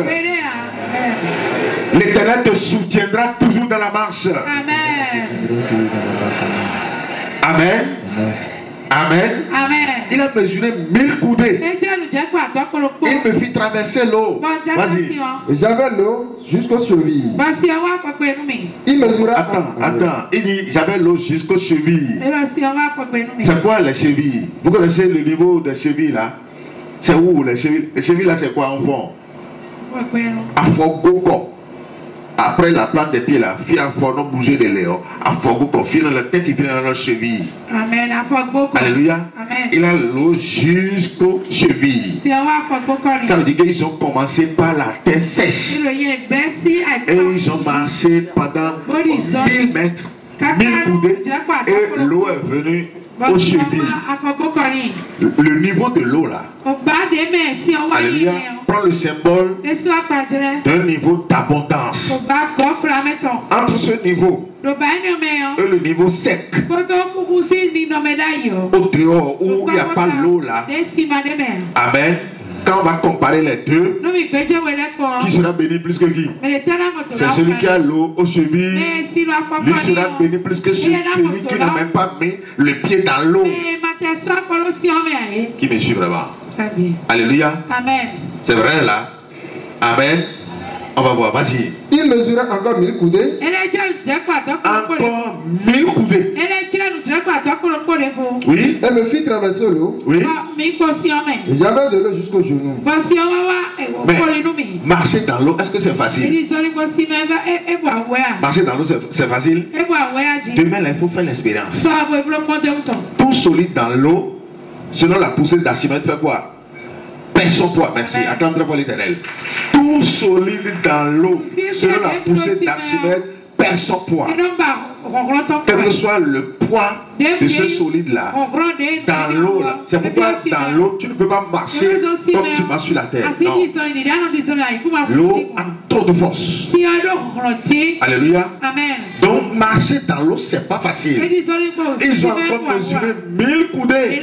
L'Éternel te soutiendra toujours dans la marche. Amen. Amen. Il a mesuré 1000 coudées. Il me fit traverser l'eau. Vas-y. J'avais l'eau jusqu'aux chevilles. Il mesura. Attends. Il dit j'avais l'eau jusqu'aux chevilles. C'est quoi les chevilles? Vous connaissez le niveau des chevilles là? C'est où les chevilles? Les chevilles là, c'est quoi en fond? À Fogoko. Après la plante des pieds là, fille à fort, bouger de léon. À Fogoko, fille dans la tête, il vient dans la cheville. Amen. Alléluia. Amen. Il a l'eau jusqu'aux chevilles. Ça veut dire qu'ils ont commencé par la terre sèche. Et ils ont marché pendant 1000 mètres, 1000 coudées. Et l'eau est venue aux chevilles. Le niveau de l'eau là, alléluia, prend le symbole d'un niveau d'abondance. Entre ce niveau et le niveau sec, au dehors où il n'y a pas l'eau là, amen. Quand on va comparer les deux, qui sera béni plus que qui? C'est celui qui a l'eau aux chevilles. Lui sera béni plus que celui qui n'a même pas mis le pied dans l'eau. Qui me suit vraiment? Alléluia. C'est vrai là? Amen. On va voir, vas-y. Il mesura encore 1000 coudées. Encore 1000 coudées. Oui. Elle me fit traverser l'eau. Oui. Et j'avais de l'eau jusqu'au genou. Mais marcher dans l'eau, est-ce que c'est facile? Marcher dans l'eau, c'est facile? Demain, là, il faut faire l'expérience. Tout solide dans l'eau, selon la poussée d'Archimède, fait quoi? Perd son poids, merci. Attendre pour l'Éternel. Tout solide dans l'eau, selon la poussée d'Archimède, perd son poids. Quel que soit le poids de ce solide-là, dans l'eau, c'est pourquoi dans l'eau, tu ne peux pas marcher comme tu marches sur la terre. Non. L'eau a trop de force. Alléluia. Donc, marcher dans l'eau, c'est pas facile. Ils ont encore mesuré 1000 coudées.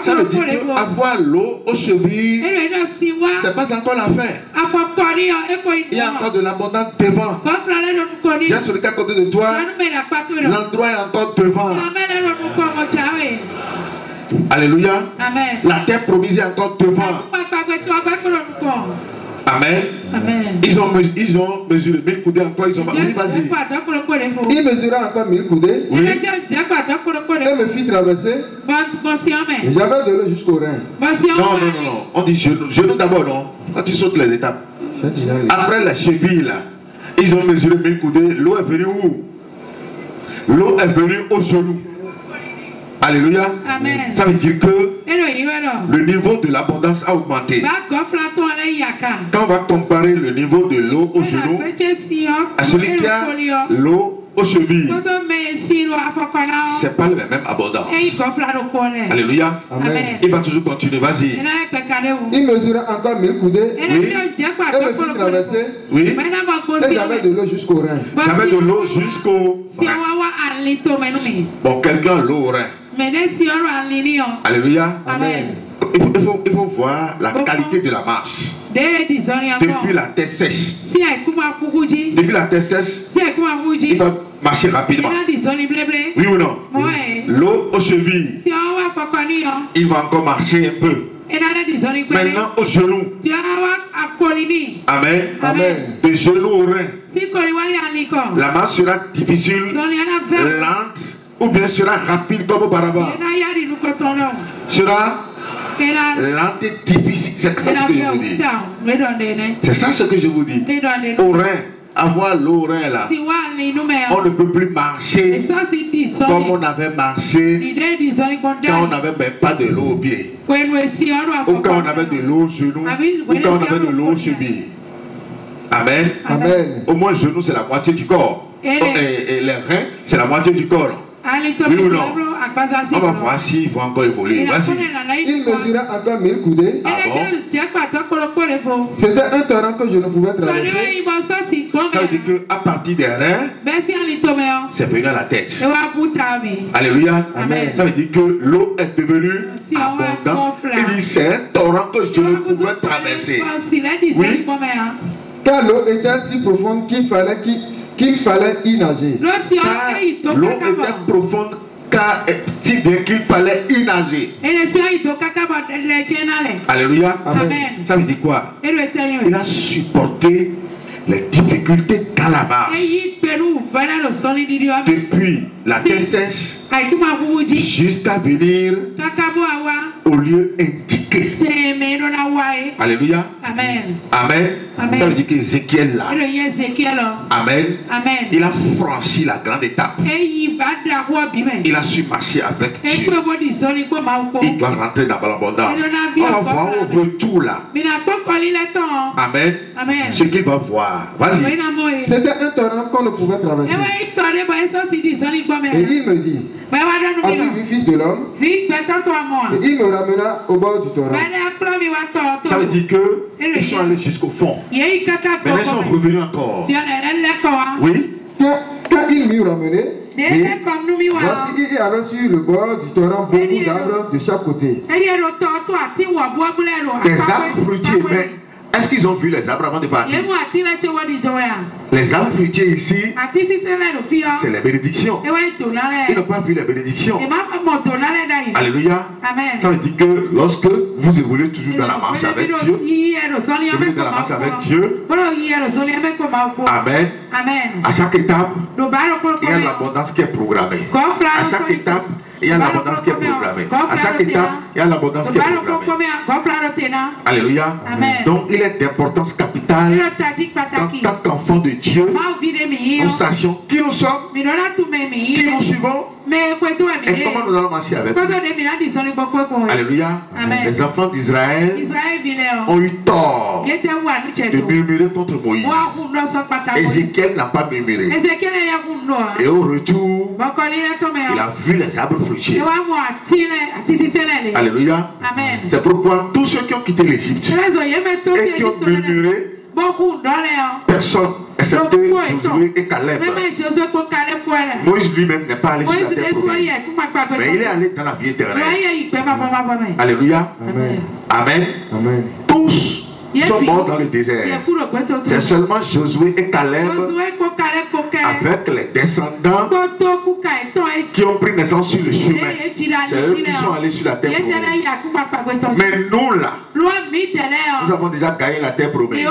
Ça veut dire qu'avoir l'eau aux chevilles, c'est pas encore la fin. Il y a encore de l'abondance devant. Il y a celui qui est à côté de toi. L'endroit est encore devant. Alléluia. Amen. La terre promise est encore devant. Amen. Ils ont mesuré 1000 coudées encore. Ils ont oui, vas-y. Il mesura encore 1000 coudées. Oui. Et me fit traverser. Et j'avais de l'eau jusqu'au rein. Non. On dit genou d'abord, non? Quand tu sautes les étapes. Après la cheville là, ils ont mesuré 1000 coudées. L'eau est venue où? L'eau est venue au genou. Alléluia. Amen. Ça veut dire que le niveau de l'abondance a augmenté. Quand on va comparer le niveau de l'eau au genou à celui qui a l'eau aux chevilles, c'est pas le même abondance. Alléluia. Amen. Il va toujours continuer, vas-y. Il mesura encore 1000 coudées. Oui. Et me fit traverser. Oui. Et j'avais de l'eau jusqu'au rein. J'avais de l'eau jusqu'au rein. Bon, quelqu'un l'eau au rein. Alléluia. Amen. Il faut voir la qualité de la marche. Depuis la terre sèche. Depuis la terre sèche, il va marcher rapidement. Oui ou non? L'eau aux chevilles, il va encore marcher un peu. Maintenant aux genoux. Amen. Amen. De genoux au rein. La marche sera difficile, lente, ou bien sera rapide comme auparavant. Sera lente et difficile. C'est ça ce que je vous dis. C'est ça ce que je vous dis. Au rein, avoir l'eau au rein là, on ne peut plus marcher comme on avait marché quand on n'avait même pas de l'eau au pied, ou quand on avait de l'eau au genou, ou quand on avait de l'eau au cheville. Amen. Amen. Au moins, le genou, c'est la moitié du corps. Et les reins, c'est la moitié du corps. Oui ou non? On va voir s'il faut encore évoluer. Vas-y. Il mesura encore 1000 coudées. Ah bon? C'était un torrent que je ne pouvais traverser. Ça veut dire qu'à partir des reins, c'est venu à la tête. Alléluia. Amen. Ça veut dire que l'eau est devenue abondante. Il dit c'est un torrent que je ne pouvais traverser. Oui. Car l'eau était si profonde qu'il fallait y nager. L'eau était profonde si bien qu'il fallait y nager. Alléluia. Amen. Ça veut dire quoi? Il a supporté les difficultés dans la marche. Depuis la terre sèche jusqu'à venir au lieu indiqué. Alléluia. Amen. Amen. Amen. Ça veut dire qu'Ézéchiel là. Amen. Amen. Il a franchi la grande étape. Il a su marcher avec Dieu. Il doit rentrer dans l'abondance. On va voir au retour là. Amen. Amen. Ce qu'il va voir. Vas-y. C'était un torrent qu'on ne pouvait traverser. Et il me dit, as-tu vu, fils de l'homme? Et il me ramena au bord du torrent. Ça veut dire qu'ils sont allés jusqu'au fond. Mais ils sont revenus encore. Oui. Quand il m'eut ramené, voici, il y avait sur le bord du torrent beaucoup d'arbres de chaque côté. Des arbres fruitiers, mais est-ce qu'ils ont vu les arbres avant de partir? Les arbres fruitiers ici, c'est les bénédictions. Ils n'ont pas vu les bénédictions. Alléluia. Ça veut dire que lorsque vous évoluez toujours dans la marche avec Dieu, dans la marche avec Dieu, Amen. À chaque étape, il y a l'abondance qui est programmée. À chaque étape, il y a l'abondance qui est programmée. À chaque étape, il y a l'abondance qui est programmée. Alléluia. Amen. Donc, il est d'importance capitale en tant qu'enfant de Dieu, nous sachions qui nous sommes, qui nous suivons et comment nous allons marcher avec lui. Alléluia. Amen. Les enfants d'Israël ont eu tort de murmurer contre Moïse. Ézéchiel n'a pas murmuré. Et au retour, il a vu les arbres fruitiers. Alléluia. Amen. C'est pourquoi tous ceux qui ont quitté l'Égypte et qui ont murmuré, personne, excepté Josué et Caleb. Moïse lui-même n'est pas allé sur la terre promise, mais il est allé dans la vie éternelle. Alléluia. Amen. Amen. Amen. Tous sont morts dans le désert. C'est seulement Josué et Caleb avec les descendants qui ont pris naissance sur le chemin. C'est eux qui sont allés sur la terre promise. Mais nous là, nous avons déjà gagné la terre promise.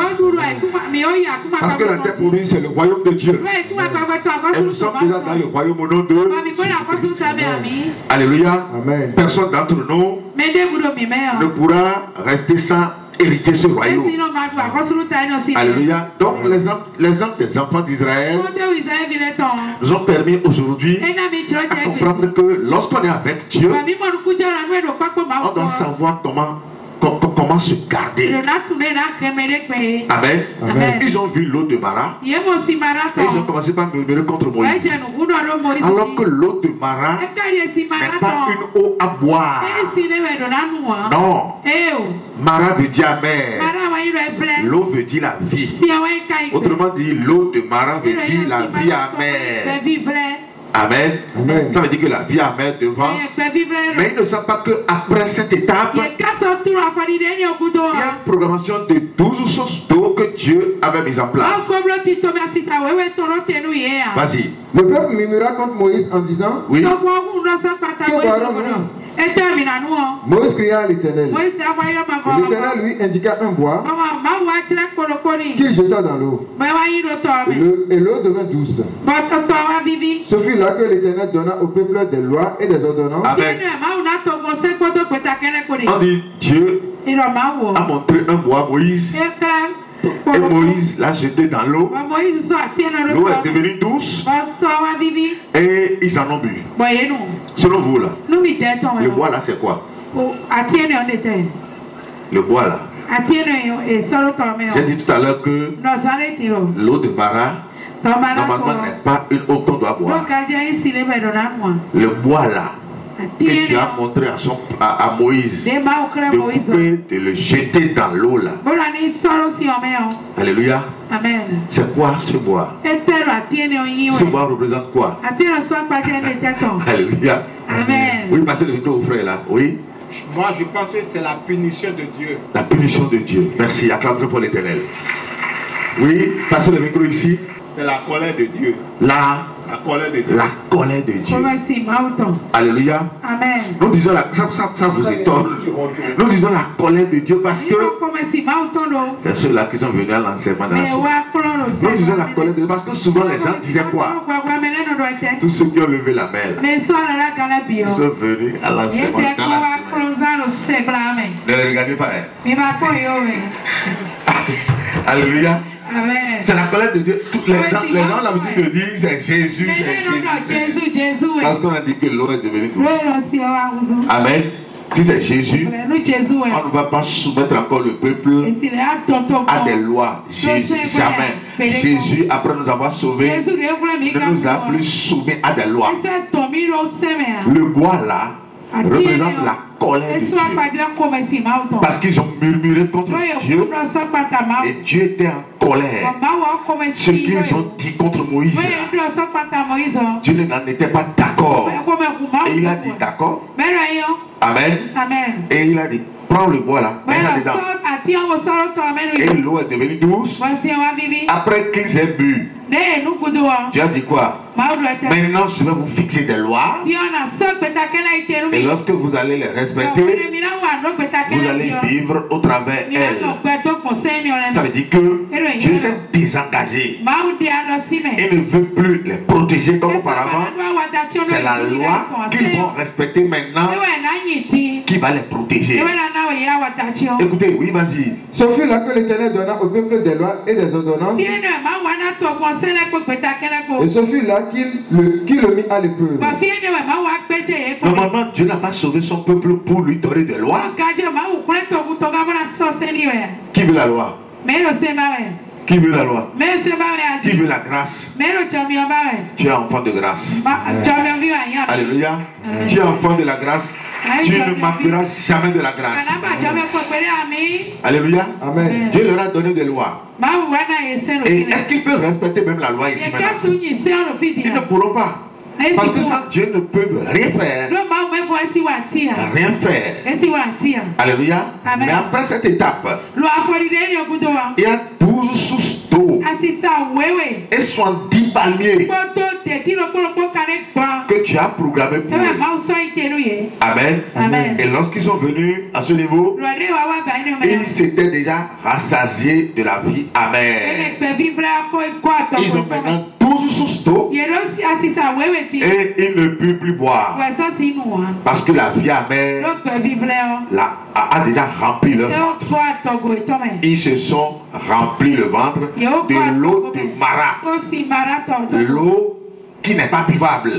Parce que la terre promise, c'est le royaume de Dieu. Et nous sommes déjà dans le royaume au nom de Jésus-Christ. Alléluia. Amen. Personne d'entre nous ne pourra rester sans hériter ce royaume. Alléluia. Donc les hommes des enfants d'Israël nous ont permis aujourd'hui à comprendre que lorsqu'on est avec Dieu, on doit savoir comment comment se garder. Amen. Amen. Ils ont vu l'eau de Mara et ils ont commencé par murmurer contre Moïse. Alors que l'eau de Mara n'est pas une eau à boire. Non. Mara veut dire amer. L'eau veut dire la vie. Autrement dit, l'eau de Mara veut dire la vie amère. Amen. Amen. Ça veut dire que la vie amère devant. Mais ils ne savent pas qu'après cette étape, il y a une programmation de 12 sources d'eau que Dieu avait mise en place. Vas-y. Le peuple murmura contre Moïse en disant, oui. Moïse cria à l'Éternel. L'Éternel lui indiqua un bois qu'il jeta dans l'eau. Et l'eau devint douce. Ce fut là que l'Éternel donna au peuple des lois et des ordonnances. Amen. On dit Dieu a montré un bois à Moïse. Et Moïse l'a jeté dans l'eau. L'eau est devenue douce. Et ils en ont bu. Selon vous là, le bois là c'est quoi? Le bois là. J'ai dit tout à l'heure que l'eau de Mara normalement n'est pas une eau qu'on doit boire. Le bois là que tu as montré à Moïse de couper, de le jeter dans l'eau là. Alléluia. Amen. C'est quoi ce bois? Ce bois représente quoi? Alléluia. Amen. Oui, passez le micro au frère là. Oui. Moi, je pense que c'est la punition de Dieu. La punition de Dieu. Merci. Acclame pour l'Éternel. Oui, passez le micro ici. C'est la colère de Dieu. La colère de Dieu. La colère de Dieu. Alléluia. Amen. Nous disons ça vous étonne. Nous disons la colère de Dieu parce que c'est ceux-là qui sont venus à l'enseignement de la soirée. Nous disons la colère de Dieu parce que souvent les gens disaient quoi? Tous ceux qui ont levé la main là, ils sont venus à l'enseignement dans la semaine. Ne les regardez pas. Alléluia. C'est la colère de Dieu. Les gens ont l'habitude de dire c'est Jésus, Jésus. Parce qu'on a dit que l'eau est devenue douce. Amen. Si c'est Jésus, on ne va pas soumettre encore le peuple à des lois. Jésus, jamais. Jésus, après nous avoir sauvés, ne nous a plus soumis à des lois. Le bois là représente la colère de Dieu. Parce qu'ils ont murmuré contre Dieu et Dieu était en colère. Ce qu'ils ont dit contre Moïse, Dieu n'en était pas d'accord. Et il a dit d'accord. Amen. Et il a dit prends le bois là, mets ça dedans. Et l'eau est devenue douce. Après qu'ils aient bu, Dieu a dit quoi? Maintenant je vais vous fixer des lois. Et lorsque vous allez les respecter, vous allez vivre au travers elles. Ça veut dire que Dieu s'est désengagé. Il ne veut plus les protéger comme auparavant. C'est la loi qu'ils vont respecter maintenant qui va les protéger. Écoutez, oui, vas-y. Ce fut là que l'Éternel donna au peuple des lois et des ordonnances. Et ce fut là qu'il le mit à l'épreuve. Normalement, Dieu n'a pas sauvé son peuple pour lui donner des lois. Qui veut la loi? Qui veut la loi? Qui veut la grâce? Tu es enfant de grâce. Alléluia. Tu es enfant de la grâce. Tu ne manqueras jamais de la grâce. Alléluia. Amen. Dieu leur a donné des lois. Et est-ce qu'ils peuvent respecter même la loi ici maintenant? Ils ne pourront pas. Parce que sans Dieu ne peuvent rien faire. Rien faire. Alléluia. Mais après cette étape, il y a 12 sources d'eau et 70 palmiers que tu as programmé pour eux. Amen. Et lorsqu'ils sont venus à ce niveau, ils s'étaient déjà rassasiés de la vie amère. Ils ont maintenant 12 sources d'eau et ils ne peuvent plus boire. Parce que la vie amère a déjà rempli leur ventre. Ils se sont remplis le ventre de l'eau de Mara. L'eau qui n'est pas buvable.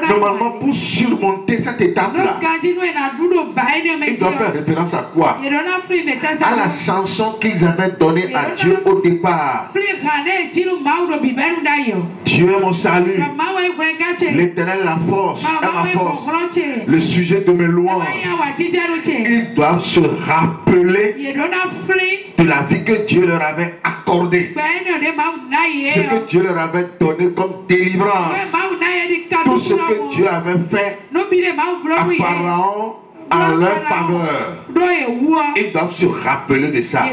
Normalement, pour surmonter cette étape-là, ils doivent faire référence à quoi? À la chanson qu'ils avaient donnée à Dieu au départ. Dieu est mon salut, l'Éternel la force est ma force, le sujet de mes louanges. Ils doivent se rappeler de la vie que Dieu leur avait accordée, ce que Dieu leur avait donné comme délivrance, tout ce que Dieu avait fait à Pharaon en leur faveur. Ils doivent se rappeler de ça.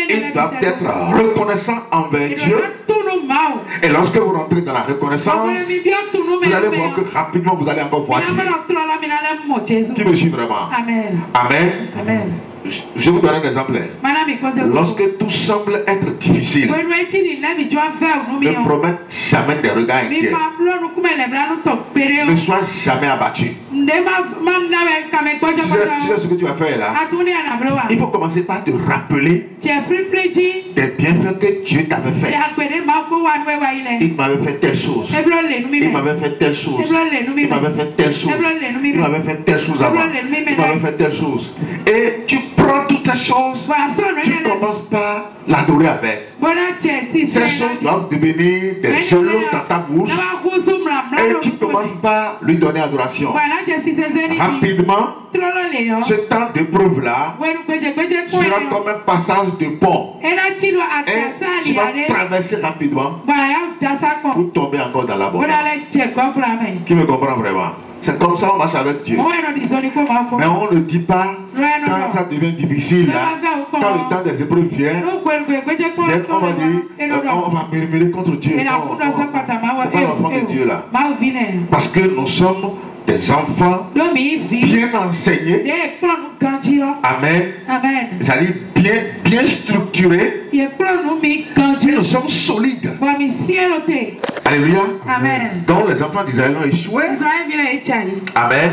Ils doivent être reconnaissants envers Dieu. Et lorsque vous rentrez dans la reconnaissance, vous allez voir que rapidement vous allez encore voir Dieu. Qui me suit vraiment? Amen. Amen. Amen. Je vous donne un exemple. Lorsque tout semble être difficile, ne promets jamais des regards inquiets. Ne sois jamais abattu. Tu sais ce que tu vas faire là? Il faut commencer par te rappeler des bienfaits que Dieu t'avait fait. Il m'avait fait telle chose. Il m'avait fait telle chose. Il m'avait fait telle chose. Il m'avait fait telle chose avant. Il m'avait fait telle chose. Et tu prends toutes ces choses, tu commences par l'adorer avec. Ces choses doivent devenir des solos dans ta bouche et tu commences par lui donner adoration. Rapidement, ce temps d'épreuve là sera comme un passage de pont et tu vas traverser rapidement pour tomber encore dans la bonne. Qui me comprend vraiment? C'est comme ça on marche avec Dieu. Mais on ne dit pas quand ça devient difficile, là, quand le temps des épreuves vient, on va dire, on va murmurer contre Dieu. Non, c'est pas l'enfant de Dieu là. Parce que nous sommes des enfants bien enseignés. Amen. C'est-à-dire bien structurés. Nous sommes solides. Alléluia. Amen. Donc les enfants d'Israël ont échoué. Amen.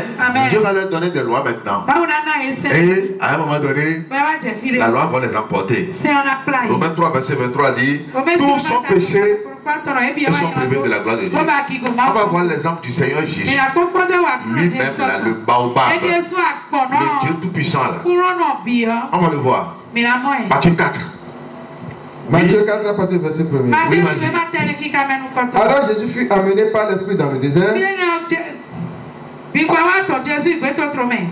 Dieu va leur donner des lois maintenant. Et à un moment donné, la loi va les emporter. Romains 3, verset 23 dit, tous sont péchés et sont privés de la gloire de Dieu. On va voir l'exemple du Seigneur Jésus. Lui-même là, le baobab, le Dieu tout-puissant là. On va le voir. Matthieu 4. Matthieu 4, à partir du verset 1er. Oui, vas-y. Alors Jésus fut amené par l'Esprit dans le désert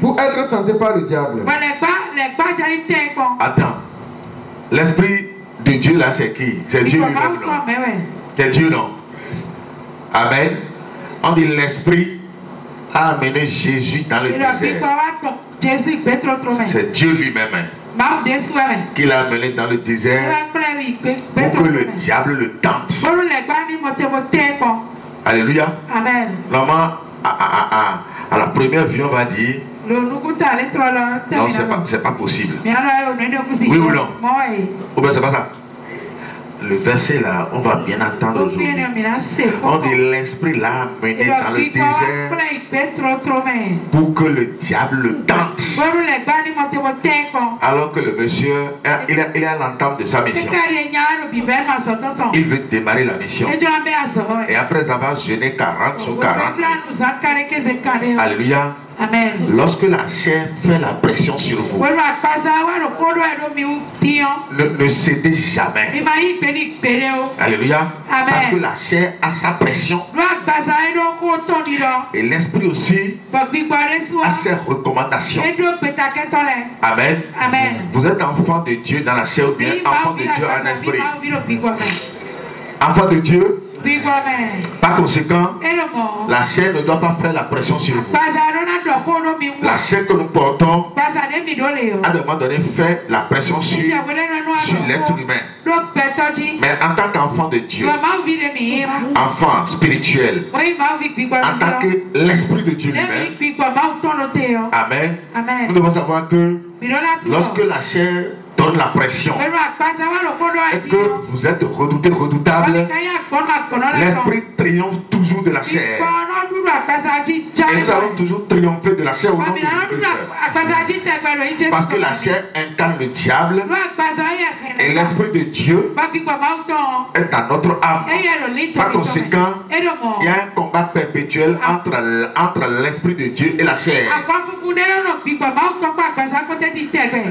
pour être tenté par le diable. Attends. L'Esprit de Dieu là, c'est qui? C'est Dieu lui-même, non? C'est Dieu, non? Amen. On dit l'Esprit a amené Jésus dans le désert. C'est Dieu lui-même qui l'a amené dans le désert pour que le diable le tente. Alléluia. Amen. Normalement, à la première vue, on va dire non, c'est pas possible. Oui ou non? Ou bien c'est pas ça? Le verset là, on va bien attendre aujourd'hui. On dit l'Esprit l'a amené dans le désert pour que le diable le tente. Alors que le monsieur, il est à l'entame de sa mission. Il veut démarrer la mission. Et après avoir jeûné 40 sur 40. Alléluia. Amen. Lorsque la chair fait la pression sur vous, ne cédez jamais. Alléluia. Amen. Parce que la chair a sa pression. Et l'esprit aussi a ses recommandations. Amen. Amen. Vous êtes enfant de Dieu dans la chair ou bien enfant de Dieu en esprit. Enfant de Dieu. Par conséquent, la chair ne doit pas faire la pression sur vous. La chair que nous portons à un moment donné fait la pression sur l'être humain. Mais en tant qu'enfant de Dieu, enfant spirituel, en tant que l'esprit de Dieu lui-même, Amen. Nous devons savoir que lorsque la chair donne la pression et que vous êtes redoutable, l'esprit triomphe toujours de la chair. Et nous allons toujours triompher de la chair au nom de Jésus-Christ. Parce que la chair incarne le diable et l'Esprit de Dieu est à notre âme. Par conséquent, il y a un combat perpétuel entre l'Esprit de Dieu et la chair.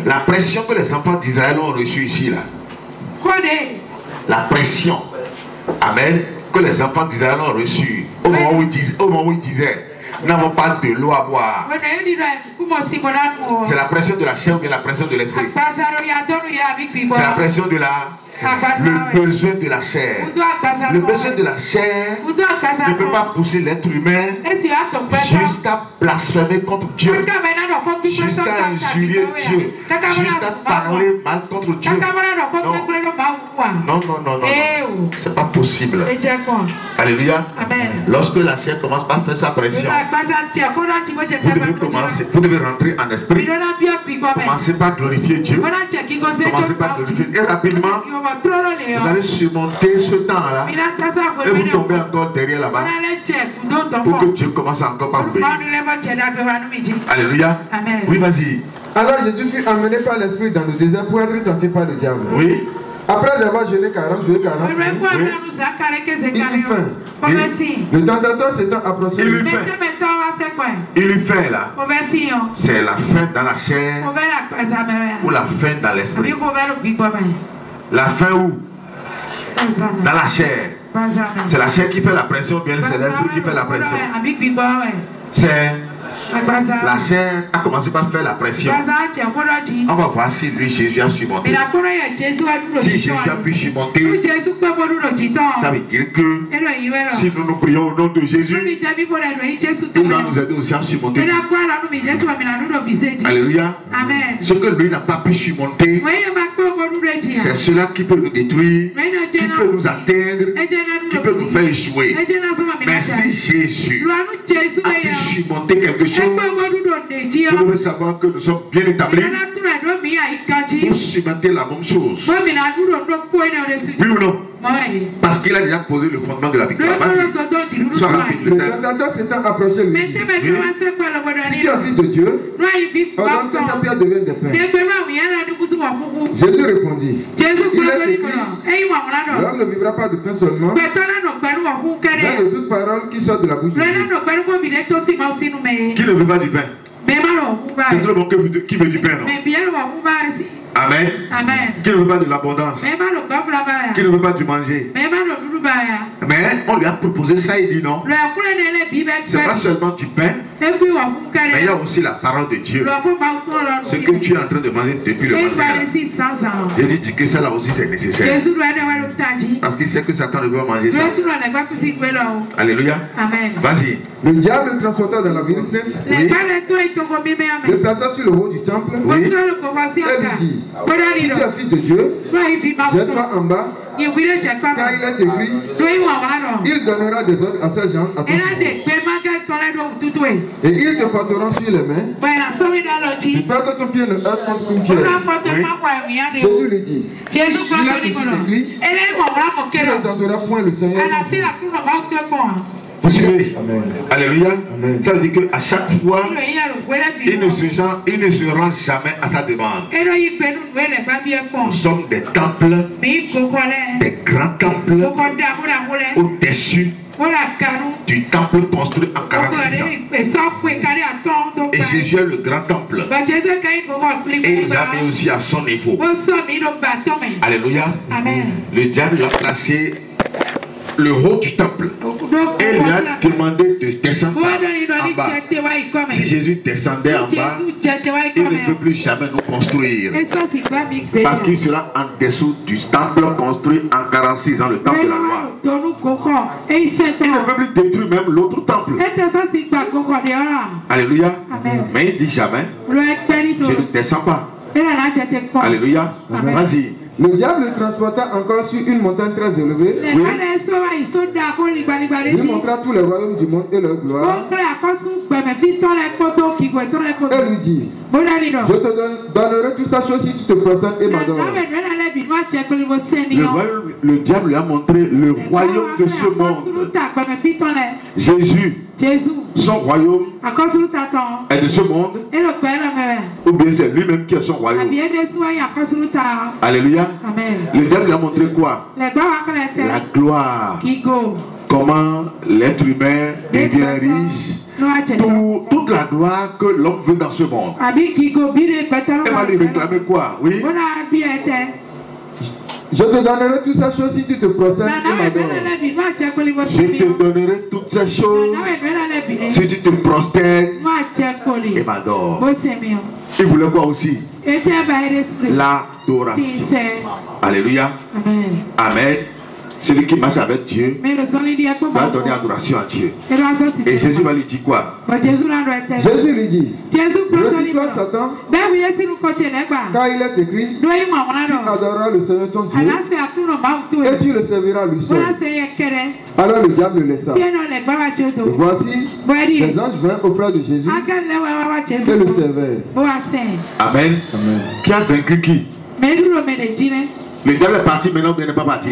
La pression que les enfants d'Israël ont reçue ici, là. La pression, amen, que les enfants d'Israël ont reçue au moment où ils disaient, nous n'avons pas de l'eau à boire. C'est la pression de la chair ou bien la pression de l'esprit? C'est la pression de le besoin de la chair. Le besoin de la chair ne peut pas pousser l'être humain jusqu'à blasphémer contre Dieu, jusqu'à injurier Dieu, jusqu'à parler mal contre Dieu. Non, c'est pas possible. Alléluia. Lorsque la chair commence par faire sa pression, vous devez rentrer en esprit. Commencez par glorifier Dieu. Commencez par glorifier. Et rapidement, vous allez surmonter ce temps-là et vous tombez encore derrière là-bas pour que Dieu commence encore par vous bénir. Alléluia. Amen. Oui, vas-y. Alors Jésus fut amené par l'esprit dans le désert pour être tenté par le diable. Oui. Après avoir jeûné 40 jours, il eut faim. Le tentateur s'étant approché, il lui fait là. C'est la faim dans la chair ou la faim dans l'esprit? La faim où? Dans la chair. C'est la chair qui fait la pression ou bien c'est l'esprit qui fait la pression? C'est la chair a commencé par faire la pression. On va voir si lui Jésus a surmonté. Si Jésus a pu surmonter, ça veut dire que si nous nous prions au nom de Jésus, il va nous aider aussi à surmonter. Alléluia. Ce que lui n'a pas pu surmonter, c'est cela qui peut nous détruire, qui peut nous atteindre, qui peut nous faire échouer. Mais si Jésus a pu surmonter quelque chose, vous devez savoir que nous sommes bien établis pour surmonter la même chose. Oui ou non? Parce qu'il a déjà posé le fondement de la victoire. Sois rapide. Le tentateur s'étant approché lui dit, si tu es fils de Dieu, ordonne que sa pierre devienne des pains. Jésus répondit, il est écrit, l'homme ne vivra pas de pain seulement, mais de toute parole qui sort de la bouche de Dieu. Qui ne veut pas du pain? C'est trop bon qui veut du pain, non? Amen. Qui ne veut pas de l'abondance? Qui ne veut pas du manger? Mais on lui a proposé ça, il dit non. C'est pas seulement du pain, mais il y a aussi la parole de Dieu. Ce que tu es en train de manger depuis le matin. J'ai dit que ça là aussi c'est nécessaire. Parce qu'il sait que Satan ne veut pas manger ça. Alléluia. Vas-y. Le diable le transporta dans la ville sainte. Le plaça sur le haut du temple. Et lui dit, si tu es fils de Dieu, jette-toi en bas, car il est écrit, il donnera des ordres à ces gens à ton sujet. Et ils te porteront sur les mains, de peur que ton pied ne heurte contre une pierre. Jésus lui dit, il est écrit, tu ne tenteras point le Seigneur. Vous suivez? Alléluia. Ça veut dire qu'à chaque fois, il ne se rend jamais à sa demande. Nous sommes des temples, des grands temples, au-dessus du temple construit en 46 ans. Et Jésus est le grand temple. Et il nous a mis aussi à son niveau. Alléluia. Le diable l'a placé le haut du temple et lui a demandé de descendre en bas. Si Jésus descendait en bas, il ne peut plus jamais nous construire, parce qu'il sera en dessous du temple construit en 46 ans, le temple de la loi. Il ne peut plus détruire même l'autre temple. Alléluia. Mais il dit jamais, je ne descends pas. Alléluia. Vas-y. Le diable le transporta encore sur une montagne très élevée. Oui. Il montra tous les royaumes du monde et leur gloire. Et lui dit, je te donnerai toute ta chose si tu te prosternes et m'adores. Le diable lui a montré le royaume de ce monde. Jésus son royaume est de ce monde, ou bien c'est lui-même qui est son royaume. Alléluia. Le diable lui a montré quoi? La gloire. Comment l'être humain devient riche. Toute la gloire que l'homme veut dans ce monde. Elle va lui réclamer quoi? Oui. Je te donnerai toutes ces choses si tu te procèdes et m'adores. Je te donnerai toutes ces choses si tu te prostères et m'adores. Il voulait quoi aussi? L'adoration. Alléluia. Amen. Celui qui marche avec Dieu va donner adoration à Dieu. Et Jésus va lui dire quoi? Jésus lui dit, retire-toi Satan, car il est écrit, tu adoreras le Seigneur ton Dieu et tu le serviras lui seul. Alors le diable le laissa. Et voici, les anges vinrent auprès de Jésus et le servèrent. Amen. Amen. Qui a vaincu qui? Le diable est parti, maintenant il n'est pas parti.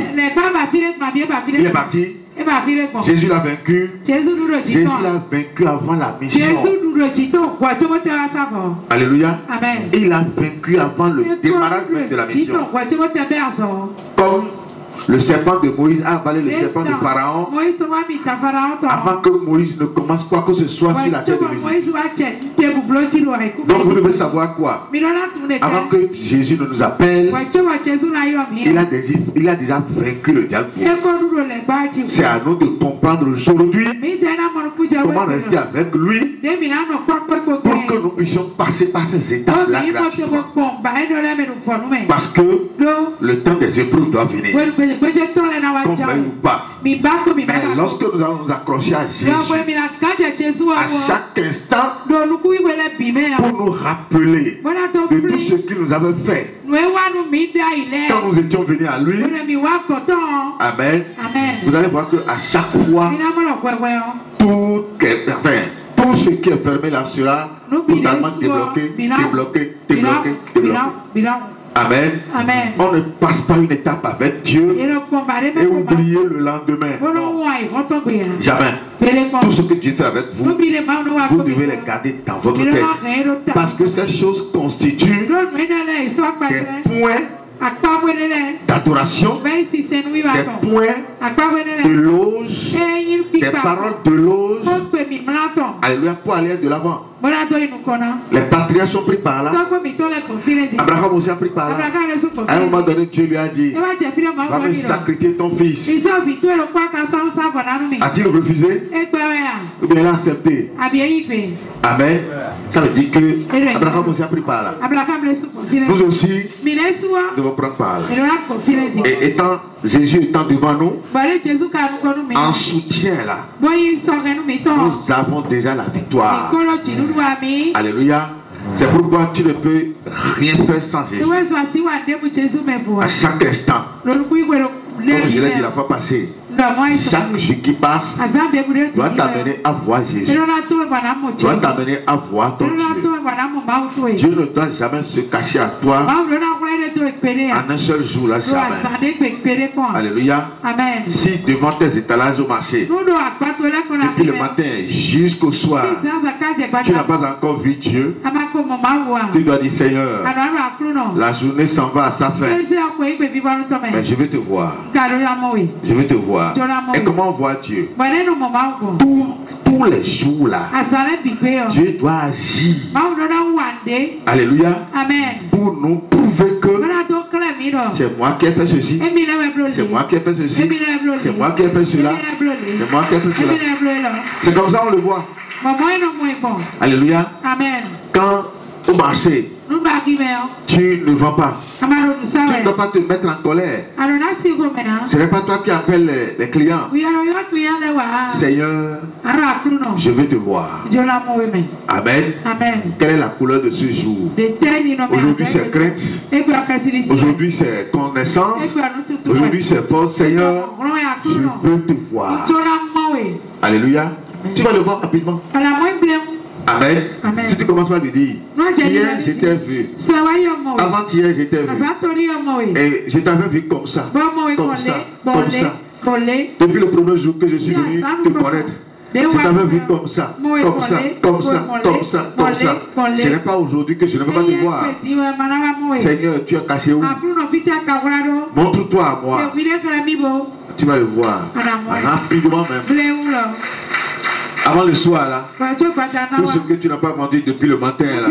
Il est parti. Jésus l'a vaincu. Jésus l'a vaincu avant la mission. Alléluia. Amen. Il a vaincu avant le démarrage de la mission. Comme le serpent de Moïse a avalé le serpent de Pharaon avant que Moïse ne commence quoi que ce soit sur la terre de l'Égypte. Donc vous devez savoir quoi? Avant que Jésus ne nous appelle, il a déjà vaincu le diable. C'est à nous de comprendre aujourd'hui comment rester avec lui pour que nous puissions passer par ces étapes-là gratuitement. Parce que le temps des épreuves doit venir. Qu'on veuille ou pas. Mais lorsque nous allons nous accrocher à Jésus, à chaque instant, pour nous rappeler de tout ce qu'il nous avait fait quand nous étions venus à lui. Amen. Vous allez voir qu'à chaque fois, tout ce qui est fermé là sera totalement débloqué. Amen. Amen. On ne passe pas une étape avec Dieu et oublier le lendemain. Non. Jamais. Tout ce que Dieu fait avec vous, vous devez les garder dans votre tête. Parce que ces choses constituent des points d'adoration, des points de louange, des paroles de louange. Alléluia, pour aller de l'avant. Les patriarches sont pris par là. Abraham aussi a pris par là. À un moment donné, Dieu lui a dit, va me sacrifier ton fils. A-t-il refusé? Ou bien il a accepté? Amen. Ça veut dire que Abraham aussi a pris par là. Nous aussi devons prendre par là. Et étant Jésus étant devant nous, en soutien là, nous avons déjà la victoire. Alléluia. C'est pourquoi tu ne peux rien faire sans Jésus. À chaque instant, comme je l'ai dit la fois passée, chaque jour qui passe doit t'amener à voir Jésus, doit t'amener à voir ton Dieu. Dieu ne doit jamais se cacher à toi en un seul jour là, jamais. Alléluia. Amen. Si devant tes étalages au marché, depuis le matin jusqu'au soir, tu n'as pas encore vu Dieu, tu dois dire Seigneur, la journée s'en va à sa fin, mais je vais te voir. Je vais te voir. Et comment on voit Dieu? Tous les jours là, Dieu doit agir. Alléluia. Amen. Pour nous prouver que c'est moi qui ai fait ceci, c'est moi qui ai fait ceci, c'est moi qui ai fait cela, c'est moi qui ai fait cela. C'est comme ça on le voit. Alléluia. Amen. Quand au marché, tu ne vends pas. Tu ne dois pas te mettre en colère. Ce n'est pas toi qui appelles les clients. Seigneur, je veux te voir. Amen. Amen. Quelle est la couleur de ce jour? Aujourd'hui c'est crainte. Aujourd'hui c'est connaissance. Aujourd'hui c'est force. Seigneur, je veux te voir. Alléluia. Tu vas le voir rapidement. Amen. Amen. Si tu commences par lui dire, hier j'étais vu, avant-hier j'étais vu, et je t'avais vu comme ça, comme ça, comme ça. Depuis le premier jour que je suis venu te connaître, Si tu avais vu comme ça, ce n'est pas aujourd'hui que je ne peux pas te voir. Seigneur, tu es caché où? Montre-toi à moi. Tu vas le voir rapidement même. Avant le soir là, tout ce que tu n'as pas vendu depuis le matin là,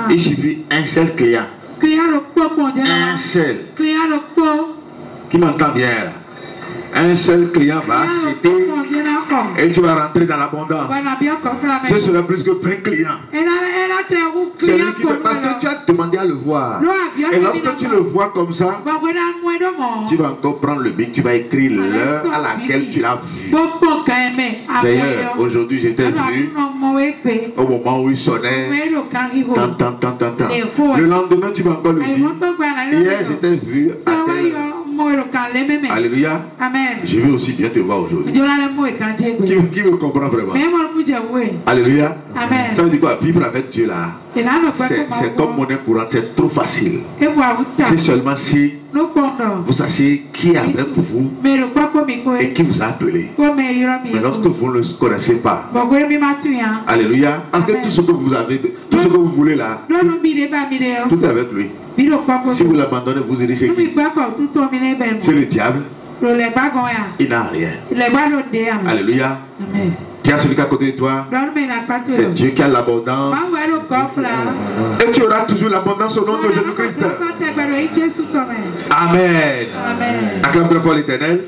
il suffit un seul client. Un seul. Qui m'entend bien là? Un seul client va acheter et tu vas rentrer dans l'abondance. Ce sera plus que 20 clients. C'est lui qui parce que tu as demandé à le voir. Et lorsque tu le vois comme ça, tu vas encore prendre le bic, tu vas écrire l'heure à laquelle tu l'as vu. Seigneur, aujourd'hui je t'ai vu au moment où il sonnait. Le lendemain, tu vas encore le dire. Hier, je t'ai vu à telle heure. Alléluia. Amen. Je veux aussi bien te voir aujourd'hui. Qui me comprend vraiment? Alléluia. Amen. Ça veut dire quoi? Vivre avec Dieu là, c'est comme monnaie courante, c'est trop facile. C'est seulement si vous sachez qui est avec vous et qui vous a appelé. Mais lorsque vous ne le connaissez pas, alléluia, parce que tout ce que vous avez, tout ce que vous voulez là, tout est avec lui. Si vous l'abandonnez, vous irez chez qui? C'est le diable. Il n'a rien. Alléluia. Tiens celui qui est à côté de toi. C'est Dieu qui a l'abondance. Et tu auras toujours l'abondance au nom de Jésus-Christ. Amen. Acclame très fort l'Éternel.